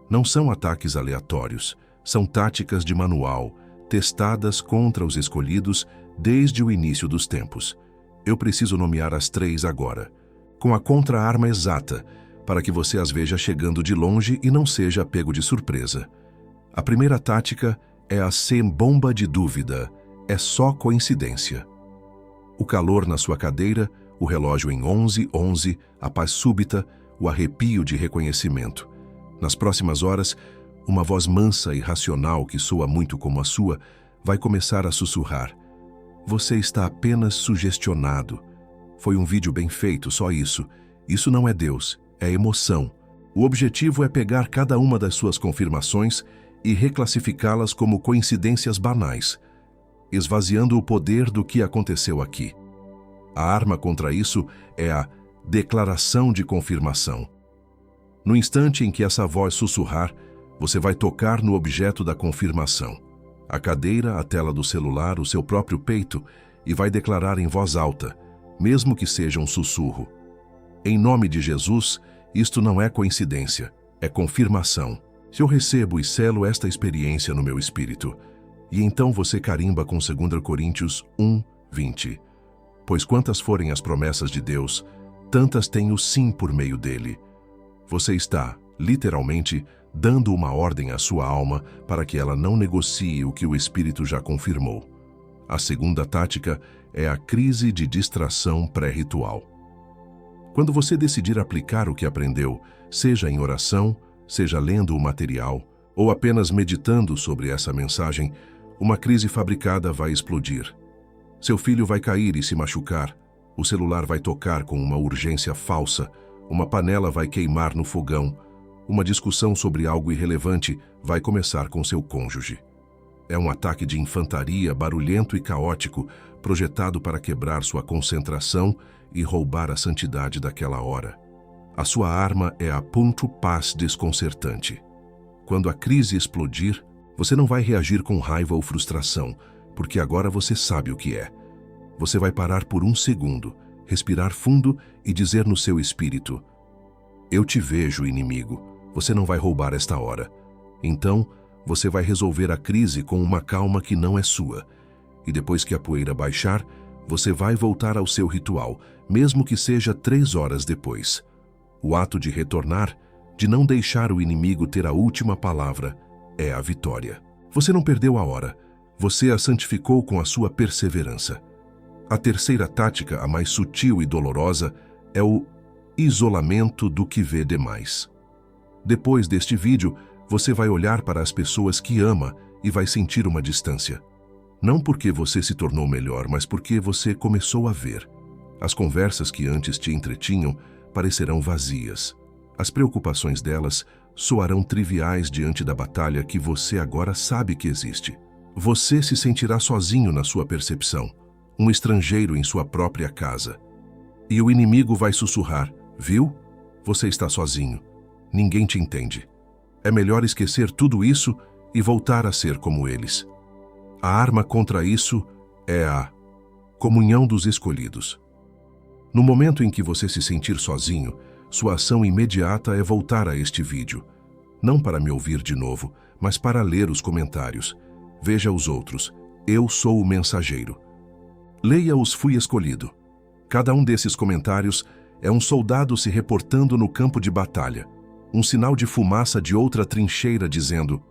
Não são ataques aleatórios, são táticas de manual, testadas contra os escolhidos desde o início dos tempos. Eu preciso nomear as 3 agora, com a contra-arma exata, para que você as veja chegando de longe e não seja pego de surpresa. A primeira tática é a sem-bomba de dúvida, é só coincidência. O calor na sua cadeira, o relógio em 11:11, a paz súbita, o arrepio de reconhecimento. Nas próximas horas, uma voz mansa e racional que soa muito como a sua vai começar a sussurrar. Você está apenas sugestionado. Foi um vídeo bem feito, só isso. Isso não é Deus, é emoção. O objetivo é pegar cada uma das suas confirmações e reclassificá-las como coincidências banais, esvaziando o poder do que aconteceu aqui. A arma contra isso é a declaração de confirmação. No instante em que essa voz sussurrar, você vai tocar no objeto da confirmação. A cadeira, a tela do celular, o seu próprio peito, e vai declarar em voz alta, mesmo que seja um sussurro. Em nome de Jesus, isto não é coincidência, é confirmação. Se eu recebo e selo esta experiência no meu espírito, e então você carimba com 2 Coríntios 1:20. Pois quantas forem as promessas de Deus, tantas tem o sim por meio dele. Você está, literalmente, dando uma ordem à sua alma para que ela não negocie o que o Espírito já confirmou. A segunda tática é a crise de distração pré-ritual. Quando você decidir aplicar o que aprendeu, seja em oração, seja lendo o material, ou apenas meditando sobre essa mensagem, uma crise fabricada vai explodir. Seu filho vai cair e se machucar, o celular vai tocar com uma urgência falsa, uma panela vai queimar no fogão, uma discussão sobre algo irrelevante vai começar com seu cônjuge. É um ataque de infantaria barulhento e caótico, projetado para quebrar sua concentração e roubar a santidade daquela hora. A sua arma é a ponto paz desconcertante. Quando a crise explodir, você não vai reagir com raiva ou frustração, porque agora você sabe o que é. Você vai parar por 1 segundo, respirar fundo e dizer no seu espírito: eu te vejo, inimigo, você não vai roubar esta hora. Então, você vai resolver a crise com uma calma que não é sua. E depois que a poeira baixar, você vai voltar ao seu ritual, mesmo que seja 3 horas depois. O ato de retornar, de não deixar o inimigo ter a última palavra, é a vitória. Você não perdeu a hora, você a santificou com a sua perseverança. A terceira tática, a mais sutil e dolorosa, é o isolamento do que vê demais. Depois deste vídeo, você vai olhar para as pessoas que ama e vai sentir uma distância. Não porque você se tornou melhor, mas porque você começou a ver. As conversas que antes te entretinham parecerão vazias. As preocupações delas soarão triviais diante da batalha que você agora sabe que existe. Você se sentirá sozinho na sua percepção, um estrangeiro em sua própria casa. E o inimigo vai sussurrar: viu? Você está sozinho. Ninguém te entende. É melhor esquecer tudo isso e voltar a ser como eles. A arma contra isso é a comunhão dos escolhidos. No momento em que você se sentir sozinho, sua ação imediata é voltar a este vídeo. Não para me ouvir de novo, mas para ler os comentários. Veja os outros. Eu sou o mensageiro. Leia-os Fui Escolhido. Cada um desses comentários é um soldado se reportando no campo de batalha. Um sinal de fumaça de outra trincheira dizendo: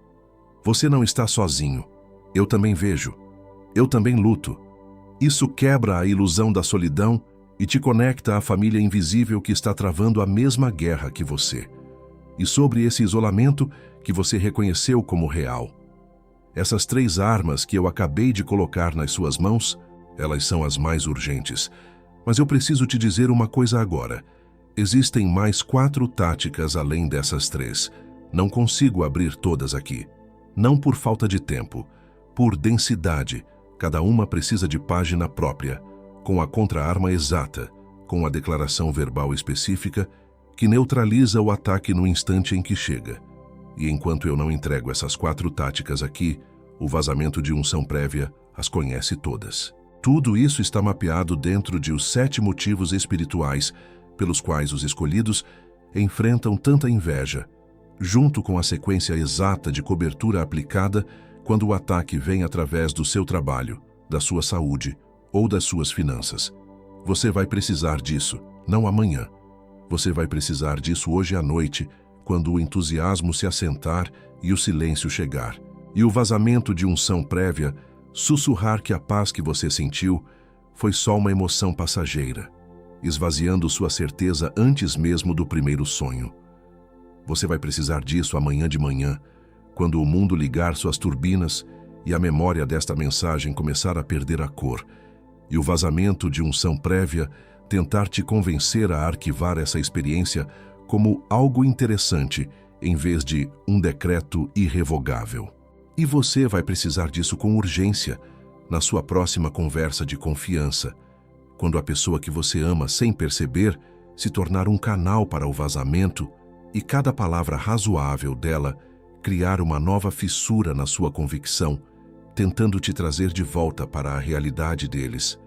você não está sozinho. Eu também vejo. Eu também luto. Isso quebra a ilusão da solidão e te conecta à família invisível que está travando a mesma guerra que você. E sobre esse isolamento que você reconheceu como real. Essas 3 armas que eu acabei de colocar nas suas mãos, elas são as mais urgentes. Mas eu preciso te dizer uma coisa agora. Existem mais 4 táticas além dessas 3. Não consigo abrir todas aqui. Não por falta de tempo, por densidade. Cada uma precisa de página própria, com a contra-arma exata, com a declaração verbal específica que neutraliza o ataque no instante em que chega. E enquanto eu não entrego essas 4 táticas aqui, o vazamento de unção prévia as conhece todas. Tudo isso está mapeado dentro de os 7 motivos espirituais pelos quais os escolhidos enfrentam tanta inveja, junto com a sequência exata de cobertura aplicada quando o ataque vem através do seu trabalho, da sua saúde ou das suas finanças. Você vai precisar disso, não amanhã. Você vai precisar disso hoje à noite, quando o entusiasmo se assentar e o silêncio chegar, e o vazamento de unção prévia sussurrar que a paz que você sentiu foi só uma emoção passageira, esvaziando sua certeza antes mesmo do primeiro sonho. Você vai precisar disso amanhã de manhã, quando o mundo ligar suas turbinas e a memória desta mensagem começar a perder a cor, e o vazamento de unção prévia tentar te convencer a arquivar essa experiência como algo interessante, em vez de um decreto irrevogável. E você vai precisar disso com urgência, na sua próxima conversa de confiança, quando a pessoa que você ama, sem perceber, se tornar um canal para o vazamento e cada palavra razoável dela criar uma nova fissura na sua convicção, tentando te trazer de volta para a realidade deles.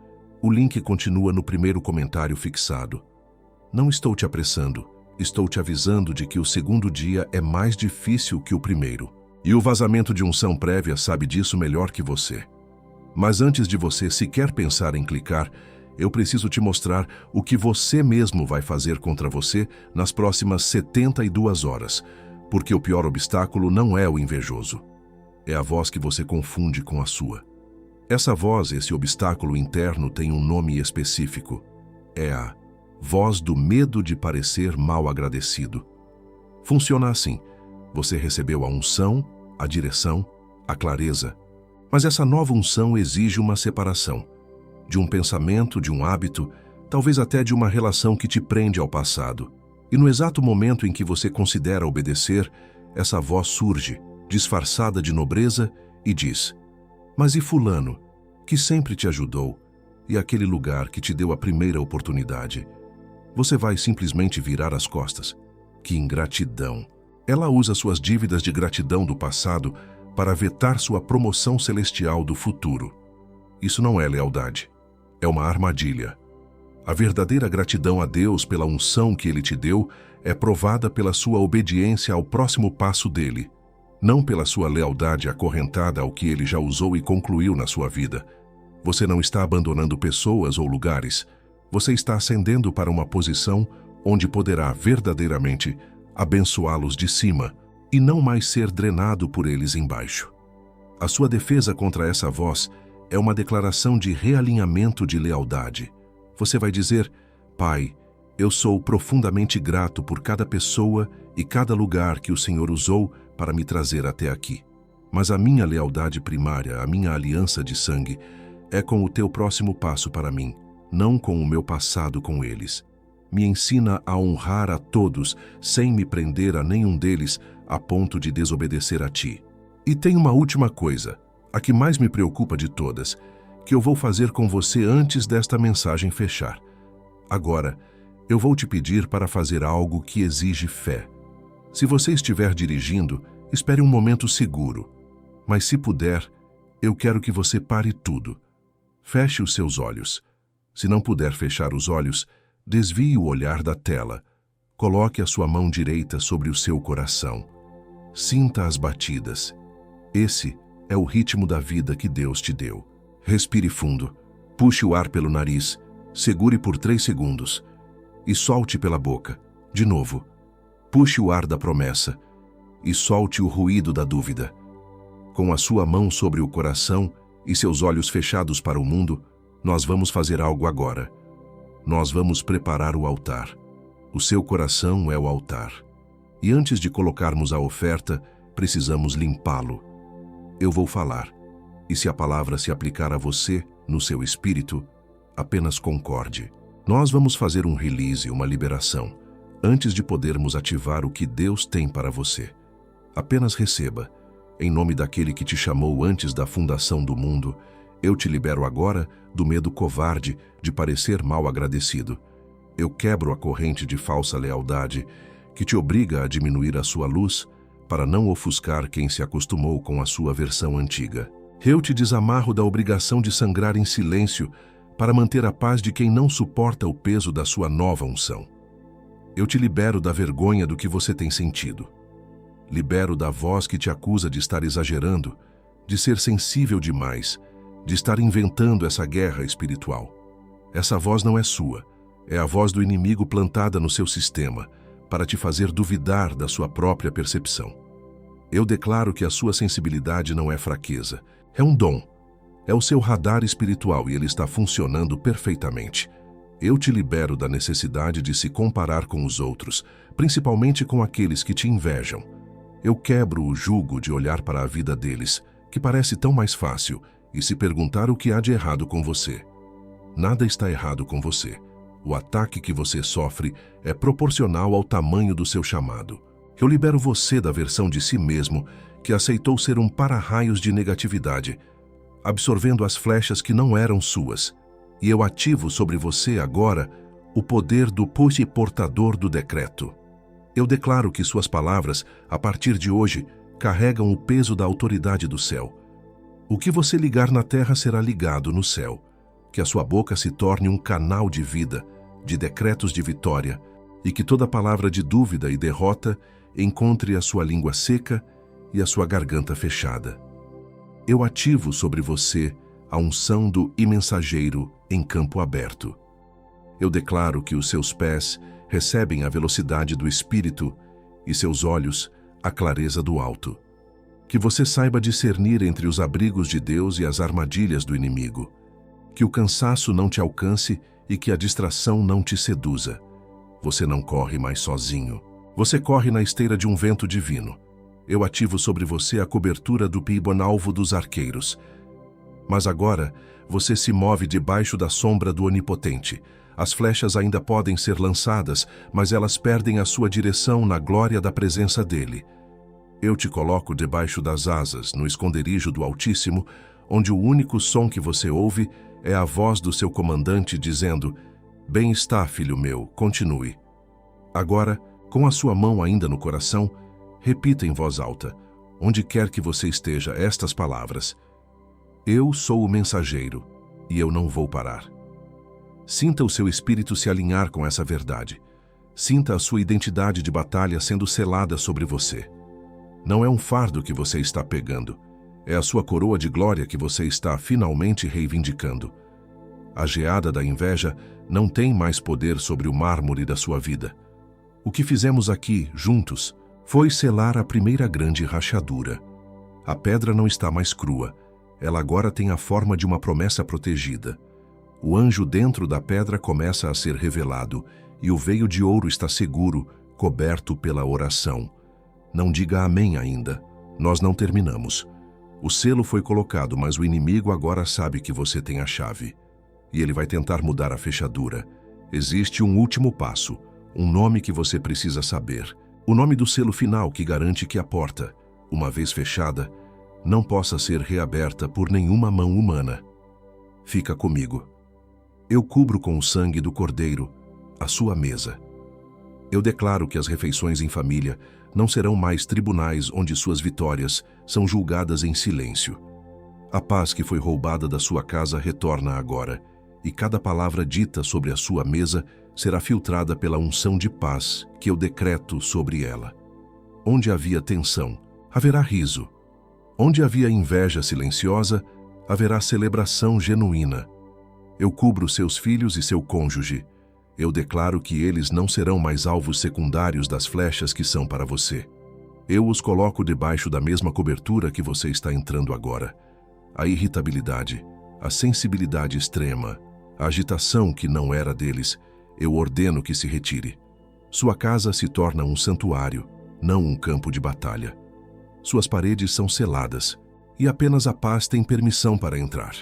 O link continua no primeiro comentário fixado. Não estou te apressando, estou te avisando de que o segundo dia é mais difícil que o primeiro. E o vazamento de unção prévia sabe disso melhor que você. Mas antes de você sequer pensar em clicar, eu preciso te mostrar o que você mesmo vai fazer contra você nas próximas 72 horas, porque o pior obstáculo não é o invejoso. É a voz que você confunde com a sua. Essa voz, esse obstáculo interno, tem um nome específico. É a voz do medo de parecer mal agradecido. Funciona assim. Você recebeu a unção, a direção, a clareza. Mas essa nova unção exige uma separação. De um pensamento, de um hábito, talvez até de uma relação que te prende ao passado. E no exato momento em que você considera obedecer, essa voz surge, disfarçada de nobreza, e diz: mas e fulano, que sempre te ajudou, e aquele lugar que te deu a primeira oportunidade? Você vai simplesmente virar as costas. Que ingratidão! Ela usa suas dívidas de gratidão do passado para vetar sua promoção celestial do futuro. Isso não é lealdade. É uma armadilha. A verdadeira gratidão a Deus pela unção que Ele te deu é provada pela sua obediência ao próximo passo dele, não pela sua lealdade acorrentada ao que Ele já usou e concluiu na sua vida. Você não está abandonando pessoas ou lugares. Você está ascendendo para uma posição onde poderá verdadeiramente abençoá-los de cima e não mais ser drenado por eles embaixo. A sua defesa contra essa voz é uma declaração de realinhamento de lealdade. Você vai dizer: Pai, eu sou profundamente grato por cada pessoa e cada lugar que o Senhor usou para me trazer até aqui. Mas a minha lealdade primária, a minha aliança de sangue, é com o teu próximo passo para mim, não com o meu passado com eles. Me ensina a honrar a todos, sem me prender a nenhum deles, a ponto de desobedecer a ti. E tem uma última coisa, a que mais me preocupa de todas, que eu vou fazer com você antes desta mensagem fechar. Agora, eu vou te pedir para fazer algo que exige fé. Se você estiver dirigindo, espere um momento seguro. Mas se puder, eu quero que você pare tudo. Feche os seus olhos. Se não puder fechar os olhos, desvie o olhar da tela. Coloque a sua mão direita sobre o seu coração. Sinta as batidas. Esse é o ritmo da vida que Deus te deu. Respire fundo. Puxe o ar pelo nariz. Segure por 3 segundos. E solte pela boca. De novo. Puxe o ar da promessa. E solte o ruído da dúvida. Com a sua mão sobre o coração e seus olhos fechados para o mundo, nós vamos fazer algo agora. Nós vamos preparar o altar. O seu coração é o altar. E antes de colocarmos a oferta, precisamos limpá-lo. Eu vou falar. E se a palavra se aplicar a você, no seu espírito, apenas concorde. Nós vamos fazer um release, uma liberação, antes de podermos ativar o que Deus tem para você. Apenas receba. Em nome daquele que te chamou antes da fundação do mundo, eu te libero agora do medo covarde de parecer mal agradecido. Eu quebro a corrente de falsa lealdade que te obriga a diminuir a sua luz para não ofuscar quem se acostumou com a sua versão antiga. Eu te desamarro da obrigação de sangrar em silêncio para manter a paz de quem não suporta o peso da sua nova unção. Eu te libero da vergonha do que você tem sentido. Libero da voz que te acusa de estar exagerando, de ser sensível demais, de estar inventando essa guerra espiritual. Essa voz não é sua, é a voz do inimigo plantada no seu sistema, para te fazer duvidar da sua própria percepção. Eu declaro que a sua sensibilidade não é fraqueza, é um dom. É o seu radar espiritual e ele está funcionando perfeitamente. Eu te libero da necessidade de se comparar com os outros, principalmente com aqueles que te invejam. Eu quebro o jugo de olhar para a vida deles, que parece tão mais fácil, e se perguntar o que há de errado com você. Nada está errado com você. O ataque que você sofre é proporcional ao tamanho do seu chamado. Eu libero você da versão de si mesmo que aceitou ser um para-raios de negatividade, absorvendo as flechas que não eram suas. E eu ativo sobre você agora o poder do portador do decreto. Eu declaro que suas palavras, a partir de hoje, carregam o peso da autoridade do céu. O que você ligar na terra será ligado no céu. Que a sua boca se torne um canal de vida, de decretos de vitória, e que toda palavra de dúvida e derrota encontre a sua língua seca e a sua garganta fechada. Eu ativo sobre você a unção do mensageiro em campo aberto. Eu declaro que os seus pés recebem a velocidade do Espírito e seus olhos a clareza do alto. Que você saiba discernir entre os abrigos de Deus e as armadilhas do inimigo. Que o cansaço não te alcance e que a distração não te seduza. Você não corre mais sozinho. Você corre na esteira de um vento divino. Eu ativo sobre você a cobertura do pibonalvo dos arqueiros. Mas agora, você se move debaixo da sombra do Onipotente. As flechas ainda podem ser lançadas, mas elas perdem a sua direção na glória da presença dele. Eu te coloco debaixo das asas, no esconderijo do Altíssimo, onde o único som que você ouve é a voz do seu comandante dizendo: "Bem está, filho meu, continue." Agora, com a sua mão ainda no coração, repita em voz alta, onde quer que você esteja, estas palavras: "Eu sou o mensageiro, e eu não vou parar." Sinta o seu espírito se alinhar com essa verdade. Sinta a sua identidade de batalha sendo selada sobre você. Não é um fardo que você está pegando, é a sua coroa de glória que você está finalmente reivindicando. A geada da inveja não tem mais poder sobre o mármore da sua vida. O que fizemos aqui, juntos, foi selar a primeira grande rachadura. A pedra não está mais crua, ela agora tem a forma de uma promessa protegida. O anjo dentro da pedra começa a ser revelado e o veio de ouro está seguro, coberto pela oração. Não diga amém ainda, nós não terminamos. O selo foi colocado, mas o inimigo agora sabe que você tem a chave. E ele vai tentar mudar a fechadura. Existe um último passo, um nome que você precisa saber. O nome do selo final que garante que a porta, uma vez fechada, não possa ser reaberta por nenhuma mão humana. Fica comigo. Eu cubro com o sangue do Cordeiro a sua mesa. Eu declaro que as refeições em família não serão mais tribunais onde suas vitórias são julgadas em silêncio. A paz que foi roubada da sua casa retorna agora, e cada palavra dita sobre a sua mesa será filtrada pela unção de paz que eu decreto sobre ela. Onde havia tensão, haverá riso. Onde havia inveja silenciosa, haverá celebração genuína. Eu cubro seus filhos e seu cônjuge. Eu declaro que eles não serão mais alvos secundários das flechas que são para você. Eu os coloco debaixo da mesma cobertura que você está entrando agora. A irritabilidade, a sensibilidade extrema, a agitação que não era deles, eu ordeno que se retire. Sua casa se torna um santuário, não um campo de batalha. Suas paredes são seladas, e apenas a paz tem permissão para entrar.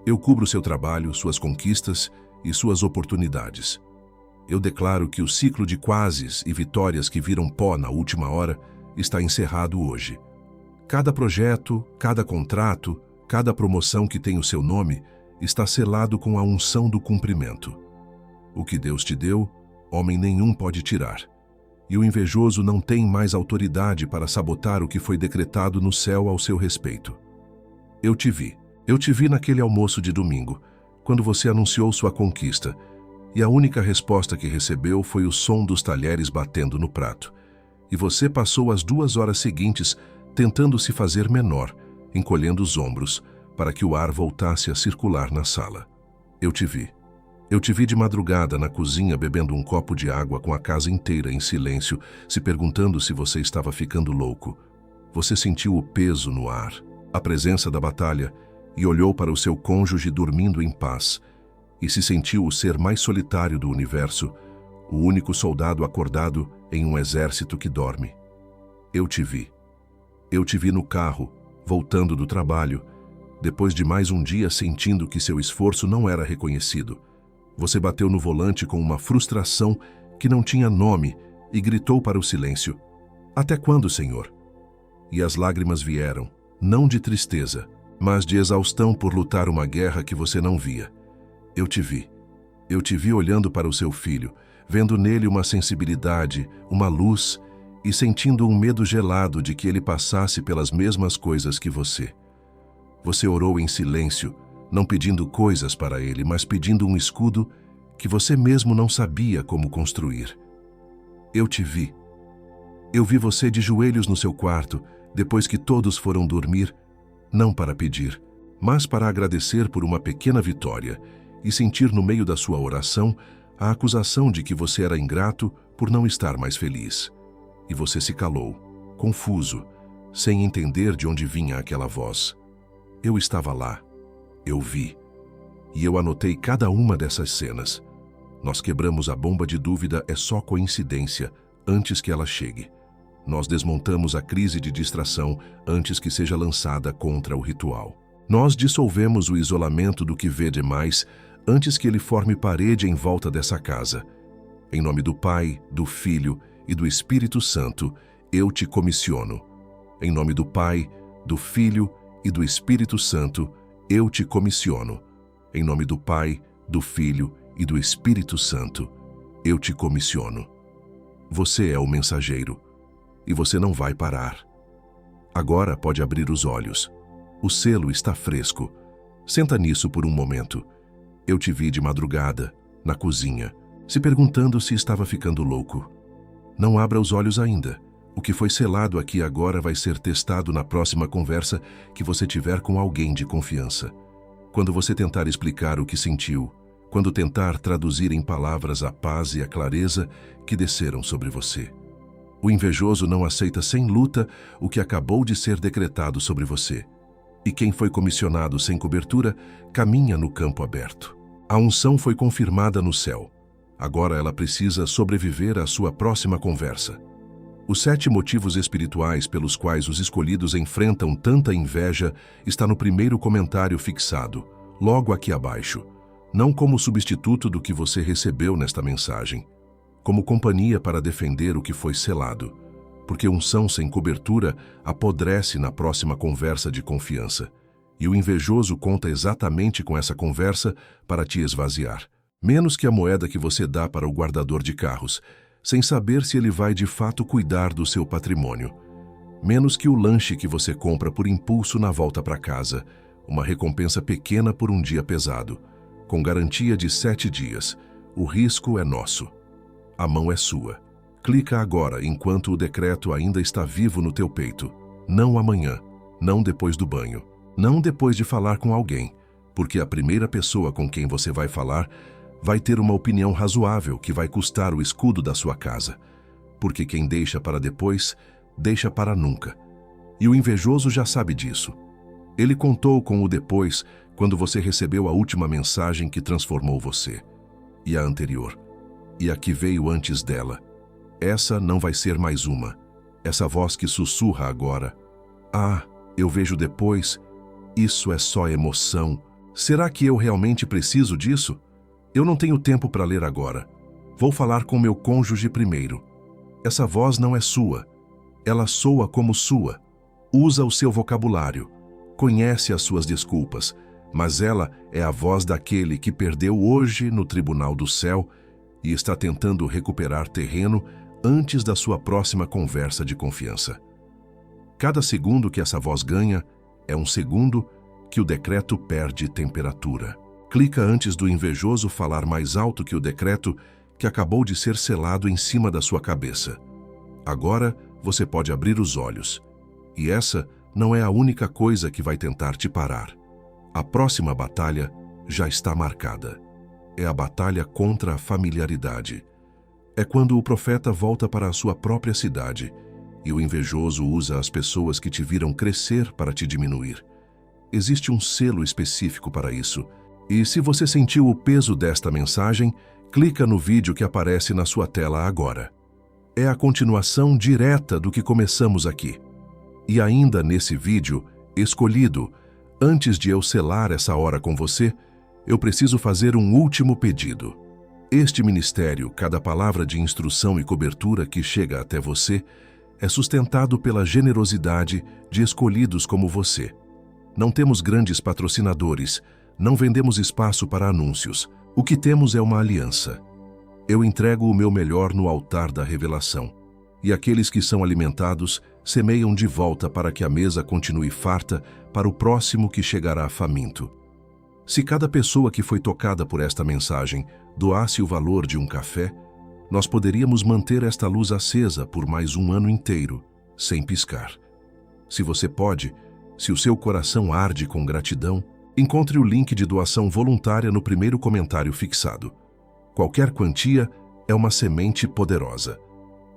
Eu cubro seu trabalho, suas conquistas e suas oportunidades. Eu declaro que o ciclo de quases e vitórias que viram pó na última hora está encerrado hoje. Cada projeto, cada contrato, cada promoção que tem o seu nome está selado com a unção do cumprimento. O que Deus te deu, homem nenhum pode tirar. e o invejoso não tem mais autoridade para sabotar o que foi decretado no céu ao seu respeito. Eu te vi. Eu te vi naquele almoço de domingo, quando você anunciou sua conquista, e a única resposta que recebeu foi o som dos talheres batendo no prato. E você passou as 2 horas seguintes tentando se fazer menor, encolhendo os ombros, para que o ar voltasse a circular na sala. Eu te vi. Eu te vi de madrugada na cozinha bebendo um copo de água com a casa inteira em silêncio, se perguntando se você estava ficando louco. Você sentiu o peso no ar, a presença da batalha, e olhou para o seu cônjuge dormindo em paz, e se sentiu o ser mais solitário do universo, o único soldado acordado em um exército que dorme. Eu te vi. Eu te vi no carro, voltando do trabalho, depois de mais um dia sentindo que seu esforço não era reconhecido. Você bateu no volante com uma frustração que não tinha nome e gritou para o silêncio: "Até quando, Senhor?" E as lágrimas vieram, não de tristeza, mas de exaustão por lutar uma guerra que você não via. Eu te vi. Eu te vi olhando para o seu filho, vendo nele uma sensibilidade, uma luz, e sentindo um medo gelado de que ele passasse pelas mesmas coisas que você. Você orou em silêncio, não pedindo coisas para ele, mas pedindo um escudo que você mesmo não sabia como construir. Eu te vi. Eu vi você de joelhos no seu quarto, depois que todos foram dormir, não para pedir, mas para agradecer por uma pequena vitória e sentir no meio da sua oração a acusação de que você era ingrato por não estar mais feliz. E você se calou, confuso, sem entender de onde vinha aquela voz. Eu estava lá. Eu vi. E eu anotei cada uma dessas cenas. Nós quebramos a bomba de dúvida, é só coincidência, antes que ela chegue. Nós desmontamos a crise de distração antes que seja lançada contra o ritual. Nós dissolvemos o isolamento do que vê demais antes que ele forme parede em volta dessa casa. Em nome do Pai, do Filho e do Espírito Santo, eu te comissiono. Em nome do Pai, do Filho e do Espírito Santo, eu te comissiono. Em nome do Pai, do Filho e do Espírito Santo, eu te comissiono. Você é o mensageiro. E você não vai parar. Agora pode abrir os olhos. O selo está fresco. Senta nisso por um momento. Eu te vi de madrugada, na cozinha, se perguntando se estava ficando louco. Não abra os olhos ainda. O que foi selado aqui agora vai ser testado na próxima conversa que você tiver com alguém de confiança. Quando você tentar explicar o que sentiu, quando tentar traduzir em palavras a paz e a clareza que desceram sobre você. O invejoso não aceita sem luta o que acabou de ser decretado sobre você. E quem foi comissionado sem cobertura, caminha no campo aberto. A unção foi confirmada no céu. Agora ela precisa sobreviver à sua próxima conversa. Os 7 motivos espirituais pelos quais os escolhidos enfrentam tanta inveja está no primeiro comentário fixado, logo aqui abaixo, não como substituto do que você recebeu nesta mensagem, como companhia para defender o que foi selado, porque unção sem cobertura apodrece na próxima conversa de confiança, e o invejoso conta exatamente com essa conversa para te esvaziar, menos que a moeda que você dá para o guardador de carros, sem saber se ele vai de fato cuidar do seu patrimônio, menos que o lanche que você compra por impulso na volta para casa, uma recompensa pequena por um dia pesado, com garantia de 7 dias. O risco é nosso. A mão é sua. Clica agora enquanto o decreto ainda está vivo no teu peito. Não amanhã, não depois do banho, não depois de falar com alguém, porque a primeira pessoa com quem você vai falar vai ter uma opinião razoável que vai custar o escudo da sua casa, porque quem deixa para depois, deixa para nunca. E o invejoso já sabe disso. Ele contou com o depois quando você recebeu a última mensagem que transformou você, e a anterior, e a que veio antes dela. Essa não vai ser mais uma. Essa voz que sussurra agora: "Ah, eu vejo depois. Isso é só emoção. Será que eu realmente preciso disso? Eu não tenho tempo para ler agora. Vou falar com meu cônjuge primeiro." Essa voz não é sua. Ela soa como sua. Usa o seu vocabulário. Conhece as suas desculpas. Mas ela é a voz daquele que perdeu hoje no tribunal do céu e está tentando recuperar terreno antes da sua próxima conversa de confiança. Cada segundo que essa voz ganha é um segundo que o decreto perde temperatura. Clica antes do invejoso falar mais alto que o decreto que acabou de ser selado em cima da sua cabeça. Agora você pode abrir os olhos. E essa não é a única coisa que vai tentar te parar. A próxima batalha já está marcada. É a batalha contra a familiaridade. É quando o profeta volta para a sua própria cidade e o invejoso usa as pessoas que te viram crescer para te diminuir. Existe um selo específico para isso. E se você sentiu o peso desta mensagem, clica no vídeo que aparece na sua tela agora. É a continuação direta do que começamos aqui. E ainda nesse vídeo, escolhido, antes de eu selar essa hora com você, eu preciso fazer um último pedido. Este ministério, cada palavra de instrução e cobertura que chega até você, é sustentado pela generosidade de escolhidos como você. Não temos grandes patrocinadores, não vendemos espaço para anúncios. O que temos é uma aliança. Eu entrego o meu melhor no altar da revelação. E aqueles que são alimentados semeiam de volta para que a mesa continue farta para o próximo que chegará faminto. Se cada pessoa que foi tocada por esta mensagem doasse o valor de um café, nós poderíamos manter esta luz acesa por mais um ano inteiro, sem piscar. Se você pode, se o seu coração arde com gratidão, encontre o link de doação voluntária no primeiro comentário fixado. Qualquer quantia é uma semente poderosa.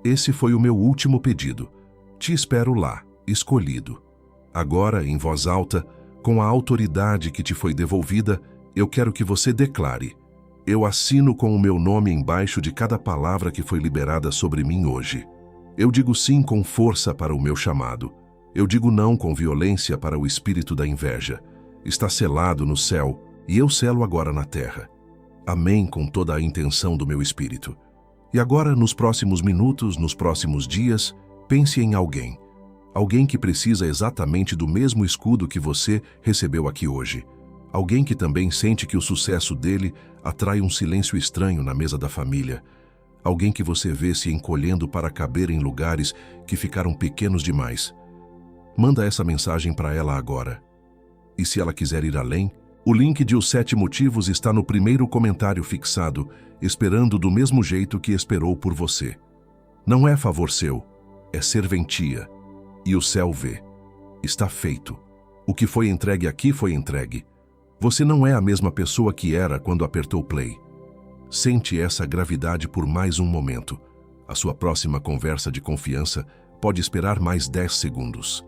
Esse foi o meu último pedido. Te espero lá, escolhido. Agora, em voz alta, com a autoridade que te foi devolvida, eu quero que você declare: eu assino com o meu nome embaixo de cada palavra que foi liberada sobre mim hoje. Eu digo sim com força para o meu chamado. Eu digo não com violência para o espírito da inveja. Está selado no céu e eu selo agora na terra. Amém com toda a intenção do meu espírito. E agora, nos próximos minutos, nos próximos dias, pense em alguém. Alguém que precisa exatamente do mesmo escudo que você recebeu aqui hoje. Alguém que também sente que o sucesso dele atrai um silêncio estranho na mesa da família. Alguém que você vê se encolhendo para caber em lugares que ficaram pequenos demais. Manda essa mensagem para ela agora. E se ela quiser ir além, o link de Os 7 Motivos está no primeiro comentário fixado, esperando do mesmo jeito que esperou por você. Não é favor seu, é serventia. E o céu vê. Está feito. O que foi entregue aqui foi entregue. Você não é a mesma pessoa que era quando apertou play. Sente essa gravidade por mais um momento. A sua próxima conversa de confiança pode esperar mais 10 segundos.